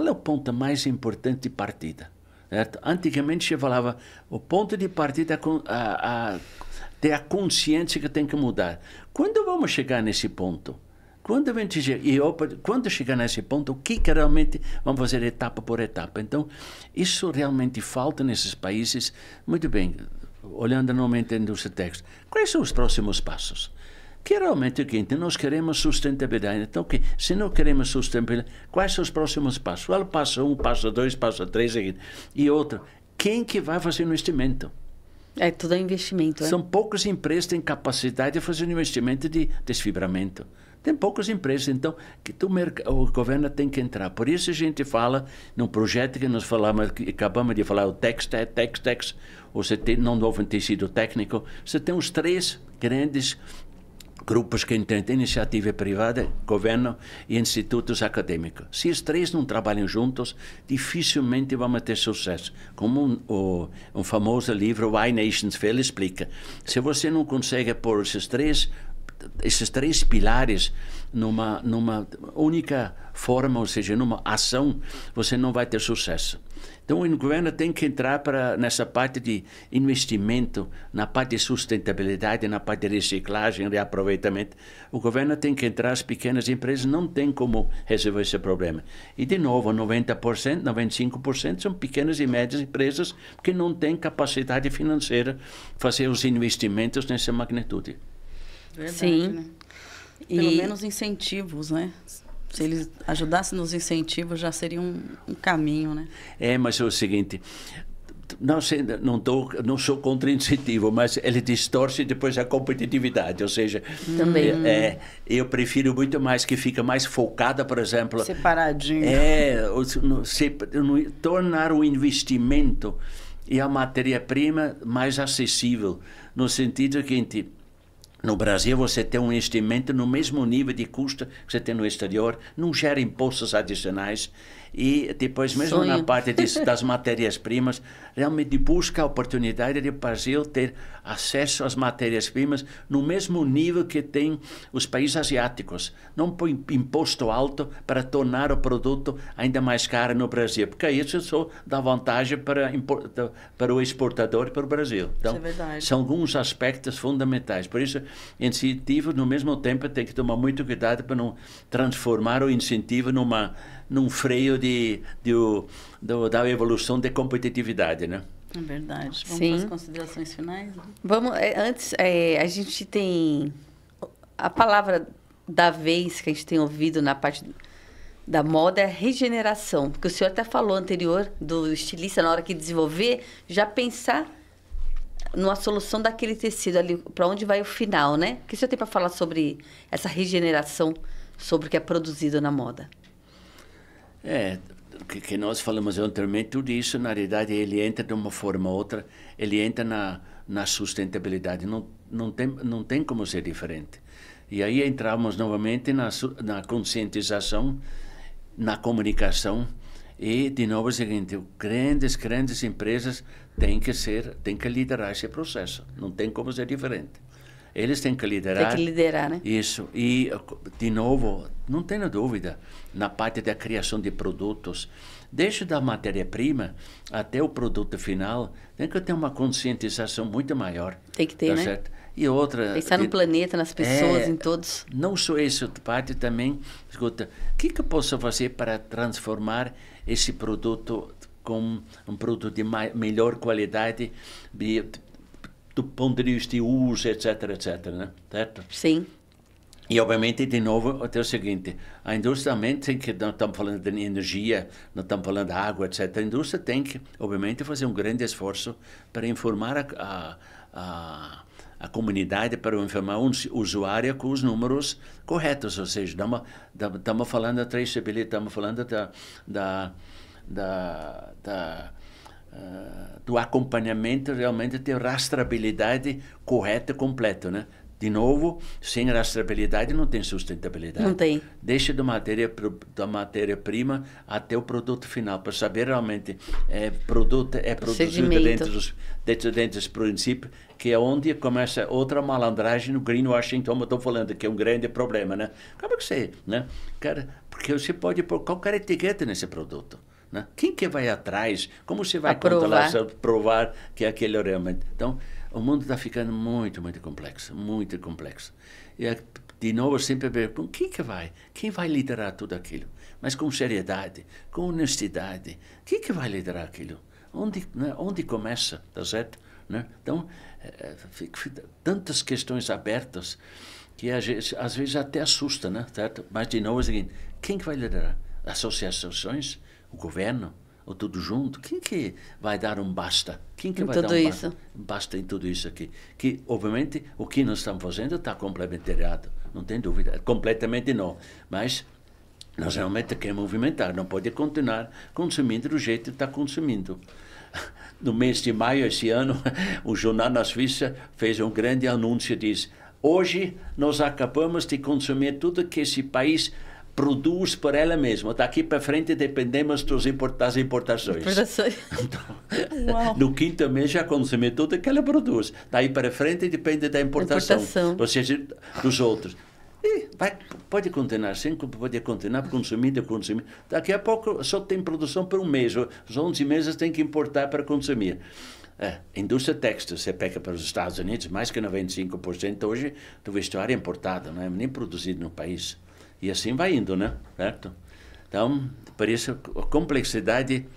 é o ponto mais importante de partida? Certo? Antigamente se falava, o ponto de partida é a consciência que tem que mudar. Quando vamos chegar nesse ponto? Quando chegar nesse ponto, o que realmente vamos fazer etapa por etapa? Então, isso realmente falta nesses países. Muito bem, olhando novamente no seu texto, quais são os próximos passos? Que realmente é o seguinte, nós queremos sustentabilidade. Então, se não queremos sustentabilidade, quais são os próximos passos? Qual é o passo 1, passo 2, passo 3, e outro? Quem que vai fazer o investimento? É tudo investimento, São poucas empresas que têm capacidade de fazer um investimento de desfibramento. Tem poucas empresas, então, que o governo tem que entrar. Por isso a gente fala num projeto que nós acabamos de falar, o Tex, você não deve ter sido técnico, você tem os 3 grandes grupos que entendem iniciativa privada, governo e institutos acadêmicos. Se os 3 não trabalham juntos, dificilmente vamos ter sucesso. Como um famoso livro, Why Nations Fail, explica. Se você não consegue pôr esses três pilares numa única forma, ou seja, numa ação, você não vai ter sucesso. Então, o governo tem que entrar nessa parte de investimento, na parte de sustentabilidade, na parte de reciclagem, reaproveitamento. O governo tem que entrar, as pequenas empresas não têm como resolver esse problema. E, de novo, 90%, 95% são pequenas e médias empresas que não têm capacidade financeira de fazer os investimentos nessa magnitude. Verdade, Sim. né? Pelo menos incentivos, né? Se eles ajudassem nos incentivos, já seria um caminho, né? Mas é o seguinte, não sou contra incentivo, mas ele distorce depois a competitividade, ou seja, também. Eu prefiro muito mais que fica mais focada, por exemplo... Separadinho. Tornar o investimento e a matéria-prima mais acessível, no sentido que... No Brasil, você tem um investimento no mesmo nível de custo que você tem no exterior, não gera impostos adicionais e depois, mesmo na parte das matérias-primas, realmente busca a oportunidade de o Brasil ter acesso às matérias-primas no mesmo nível que tem os países asiáticos. Não põe imposto alto para tornar o produto ainda mais caro no Brasil, porque isso só dá vantagem para o exportador e para o Brasil. Então, isso é verdade. São alguns aspectos fundamentais. Por isso, incentivo, no mesmo tempo, tem que tomar muito cuidado para não transformar o incentivo num freio da evolução da competitividade, né? É verdade. Vamos Sim. para as considerações finais? Vamos, antes, a gente tem a palavra da vez que a gente tem ouvido na parte da moda é regeneração, porque o senhor até falou anterior do estilista, na hora que desenvolver, já pensar numa solução daquele tecido ali, para onde vai o final, né? O que o senhor tem para falar sobre essa regeneração, sobre o que é produzido na moda? Que nós falamos anteriormente, tudo isso, na realidade, ele entra de uma forma ou outra, ele entra na sustentabilidade, não tem como ser diferente. E aí entramos novamente na conscientização, na comunicação E, de novo, é o seguinte, grandes empresas têm que liderar esse processo. Não tem como ser diferente. Eles têm que liderar. Tem que liderar, né? Isso. E, de novo, não tenha dúvida, na parte da criação de produtos, desde da matéria-prima até o produto final, tem que ter uma conscientização muito maior. Tem que ter, né? Certo? E outra... Pensar no planeta, nas pessoas, em todos. Não só isso, parte também, escuta, o que eu posso fazer para transformar esse produto com um produto de melhor qualidade, do ponto de vista de uso, etc, né? Certo? Sim. E, obviamente, de novo, é o seguinte, a indústria também tem que, não estamos falando de energia, não estamos falando de água, etc. A indústria tem que, obviamente, fazer um grande esforço para informar a comunidade, para informar o usuário com os números corretos, ou seja, estamos falando da traceability, estamos falando do acompanhamento, realmente ter rastreabilidade correta e completa, né? De novo, sem rastreabilidade não tem sustentabilidade. Não tem. Deixa da matéria-prima até o produto final, para saber realmente produzido dentro dos princípios, que é onde começa outra malandragem no greenwashing, como eu estou falando, que é um grande problema, né? Como é que você, né? Cara, porque você pode pôr qualquer etiqueta nesse produto. Né? Quem que vai atrás? Como você vai provar que é aquele realmente? Então, o mundo está ficando muito, muito complexo, muito complexo. E, de novo, sempre pergunto, quem vai liderar tudo aquilo? Mas com seriedade, com honestidade. Quem que vai liderar aquilo? Onde começa, tá certo? Né? Então, tantas questões abertas que às vezes até assusta, né? Certo? Mas, de novo, é o seguinte, quem que vai liderar? Associações? O governo? Ou tudo junto? Quem que vai dar um basta? Quem que vai dar um basta em tudo isso aqui? Que, obviamente, o que nós estamos fazendo está completamente errado. Não tem dúvida. Completamente não. Mas nós realmente temos que movimentar. Não pode continuar consumindo do jeito que está consumindo. No mês de maio, esse ano, o jornal na Suíça fez um grande anúncio, diz: hoje nós acabamos de consumir tudo que esse país produz por ela mesma. Daqui para frente dependemos das importações. Então, no quinto mês já consome tudo que ela produz. Daí para frente depende da importação. Ou seja, dos outros. E pode continuar consumindo. Daqui a pouco só tem produção por um mês. Os 11 meses tem que importar para consumir. Indústria têxtil, você pega para os Estados Unidos, mais que 95% hoje do vestuário é importado, não é nem produzido no país. E assim vai indo, né? Certo? Então, por isso, a complexidade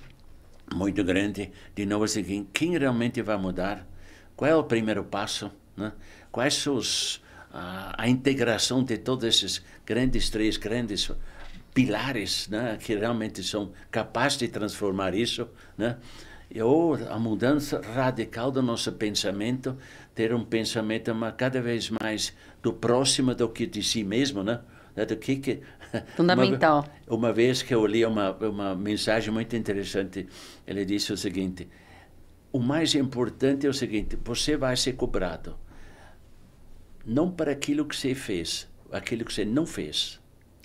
muito grande. De novo, assim, quem realmente vai mudar? Qual é o primeiro passo? Né? Quais são a integração de todos esses três grandes pilares, né? Que realmente são capazes de transformar isso, né? Ou a mudança radical do nosso pensamento, ter um pensamento cada vez mais do próximo do que de si mesmo, né? Fundamental. Uma vez que eu li uma mensagem muito interessante, ele disse o seguinte: o mais importante é o seguinte, você vai ser cobrado não para aquilo que você fez, aquilo que você não fez.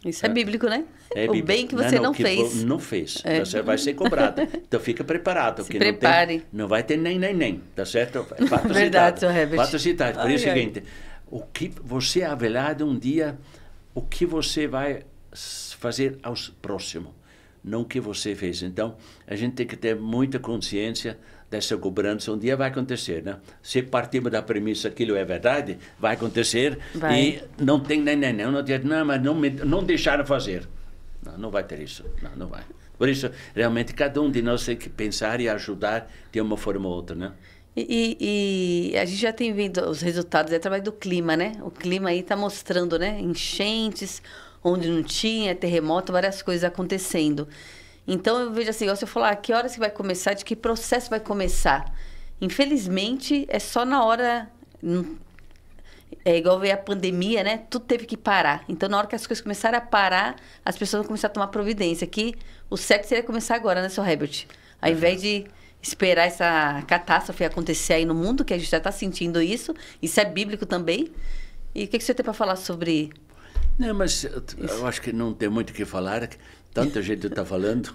Isso é bíblico, né? O bem que você não fez. Não fez. Você vai ser cobrado. Então fica preparado. Se prepare. Não vai ter nem. Tá certo? Fato verdade, Sr. Herbert. Fato citado. Por isso é o seguinte, o que você é avaliado um dia, o que você vai fazer ao próximo, não o que você fez. Então, a gente tem que ter muita consciência dessa cobrança. Um dia vai acontecer, né? Se partimos da premissa que aquilo é verdade, vai acontecer. E não tem nem. Não, mas não deixaram fazer. Não vai ter isso. Não vai. Por isso, realmente, cada um de nós tem que pensar e ajudar de uma forma ou outra, né? E a gente já tem visto os resultados através do clima, né? O clima aí está mostrando, né? Enchentes, onde não tinha, terremoto, várias coisas acontecendo. Então, eu vejo assim, você falar, que horas que vai começar, de que processo vai começar? Infelizmente, é só na hora... É igual veio a pandemia, né? Tudo teve que parar. Então, na hora que as coisas começarem a parar, as pessoas vão começar a tomar providência. Que o certo seria começar agora, né, Sr. Herbert? Ao invés de esperar essa catástrofe acontecer aí no mundo, que a gente já está sentindo isso. Isso é bíblico também. E o que você tem para falar sobre... Não, mas eu acho que não tem muito o que falar. tanta gente está falando.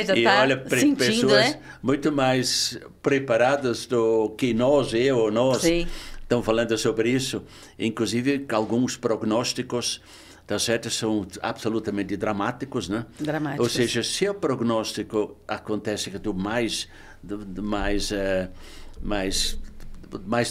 Já e tá olha, sentindo, pessoas né? muito mais preparadas do que nós, eu ou nós, Sim. estão falando sobre isso. Inclusive, alguns prognósticos, tá certo, são absolutamente dramáticos, né? Dramáticos. Ou seja, se o prognóstico acontece do mais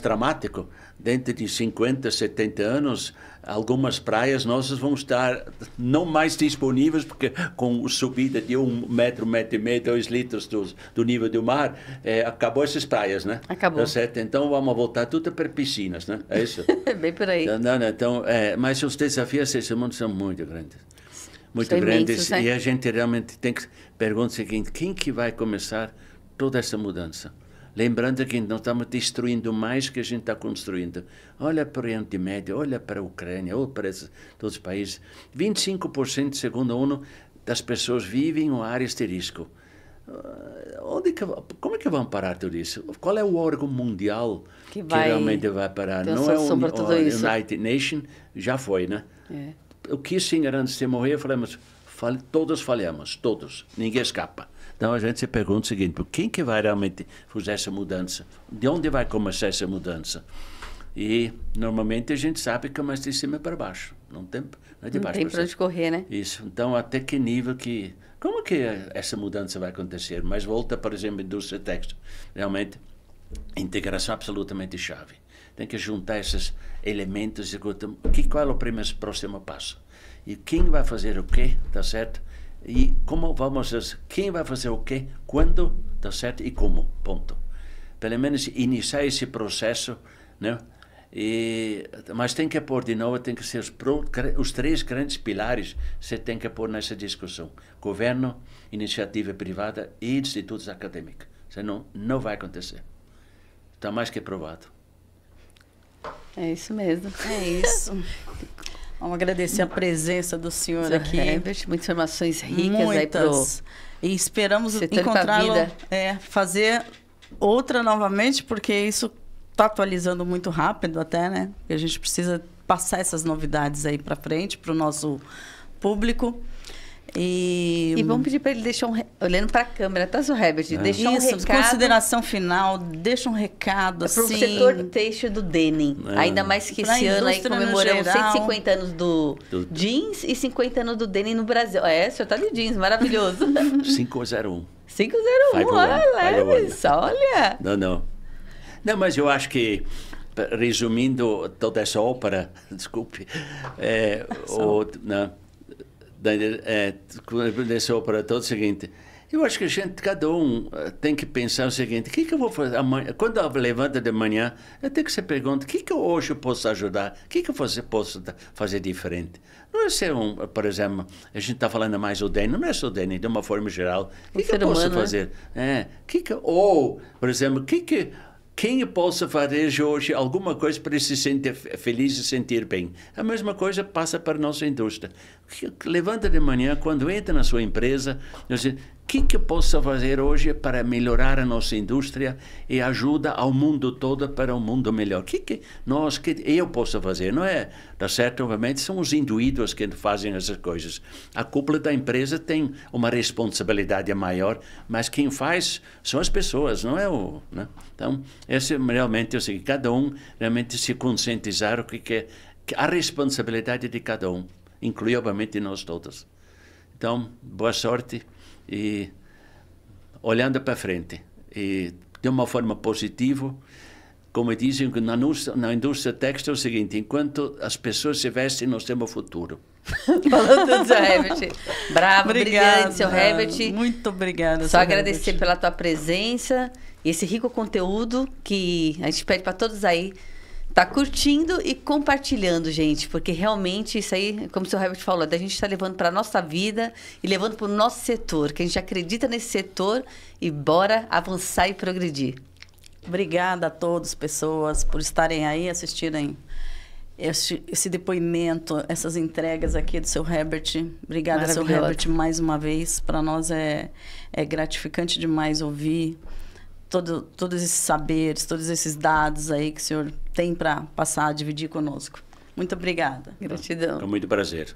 dramático, dentro de 50, 70 anos, algumas praias nossas vão estar não mais disponíveis, porque com a subida de 1 metro, 1,5 metro, 2 litros do nível do mar, acabou essas praias, né? Acabou. Tá certo? Então vamos voltar tudo para piscinas, né? É isso? Bem por aí. Não, então, mas os desafios desse mundo são muito grandes. Muito São grandes. imensos, né? E a gente realmente tem que perguntar o seguinte: quem que vai começar toda essa mudança? Lembrando que nós estamos destruindo mais que a gente está construindo. Olha para o Oriente Médio, olha para a Ucrânia, olha para todos os países. 25%, segundo a ONU, das pessoas vivem em áreas de risco. Como é que vão parar tudo isso? Qual é o órgão mundial que realmente vai parar? Não é o United Nations, já foi, né? É. O Kissinger, antes de morrer, falamos, todos falhamos, todos, ninguém escapa. Então a gente se pergunta o seguinte: quem que vai realmente fazer essa mudança? De onde vai começar essa mudança? E normalmente a gente sabe que é mais de cima para baixo, não é de baixo para onde correr, né? Isso. Então até que nível como que essa mudança vai acontecer? Mas volta, por exemplo, a indústria têxtil, realmente integração absolutamente chave. Tem que juntar esses elementos e qual é o próximo passo? E quem vai fazer o quê, tá certo? E quem vai fazer o quê, quando, tá certo? E como, ponto. Pelo menos iniciar esse processo, né? Mas tem que pôr de novo, tem que ser os 3 grandes pilares você tem que pôr nessa discussão: governo, iniciativa privada e institutos acadêmicos. Senão não vai acontecer. Está mais que provado. É isso mesmo. É isso. Vamos agradecer a presença do senhor aqui. Herbert, muitas informações ricas aí pro... E esperamos encontrá-lo, fazer outra novamente, porque isso está atualizando muito rápido até, né? E a gente precisa passar essas novidades aí para frente, para o nosso público. E vamos pedir para ele deixar olhando para a câmera, tá, seu Herbert? Deixar um recado. Consideração final, deixa um recado para o setor têxtil do Denim. Ainda mais que esse ano aí comemoramos 150 anos do jeans e 50 anos do Denim no Brasil. O senhor tá de jeans, maravilhoso. 501. 501, olha. Não, mas eu acho que, resumindo toda essa ópera, desculpe, dessa ópera toda, é o seguinte: eu acho que cada um tem que pensar o seguinte: o que eu vou fazer amanhã? Quando eu levanto de manhã, eu tenho que se perguntar: o que eu hoje posso ajudar? O que eu posso fazer diferente? Não é ser por exemplo, a gente está falando mais do Denim, não é só o Denim, de uma forma geral. O que eu posso fazer? Por exemplo, quem possa fazer hoje alguma coisa para se sentir feliz e sentir bem? A mesma coisa passa para a nossa indústria. Levanta de manhã, quando entra na sua empresa, o que eu posso fazer hoje para melhorar a nossa indústria e ajuda ao mundo todo para um mundo melhor? O que eu posso fazer? Não é, tá certo? Obviamente são os indivíduos que fazem essas coisas. A cúpula da empresa tem uma responsabilidade maior, mas quem faz são as pessoas, não é o... Né? Então, esse realmente é o seguinte: cada um realmente se conscientizar o que é a responsabilidade de cada um, inclui obviamente nós todos. Então, boa sorte e olhando para frente e de uma forma positiva. Como dizem na indústria têxtil é o seguinte: enquanto as pessoas se vestem, nós temos o futuro. Falando do seu Herbert. Bravo, brilhante, seu Herbert. Muito obrigada. Só agradecer pela tua presença e esse rico conteúdo que a gente pede para todos aí tá curtindo e compartilhando, gente, porque realmente isso aí, como o seu Herbert falou, da gente está levando para a nossa vida e levando para o nosso setor, que a gente acredita nesse setor e bora avançar e progredir. Obrigada a todas as pessoas por estarem aí, assistirem esse depoimento, essas entregas aqui do seu Herbert. Obrigada, seu Herbert, mais uma vez. Para nós é gratificante demais ouvir todos esses saberes, todos esses dados aí que o senhor tem para passar, dividir conosco. Muito obrigada. Gratidão. Com muito prazer.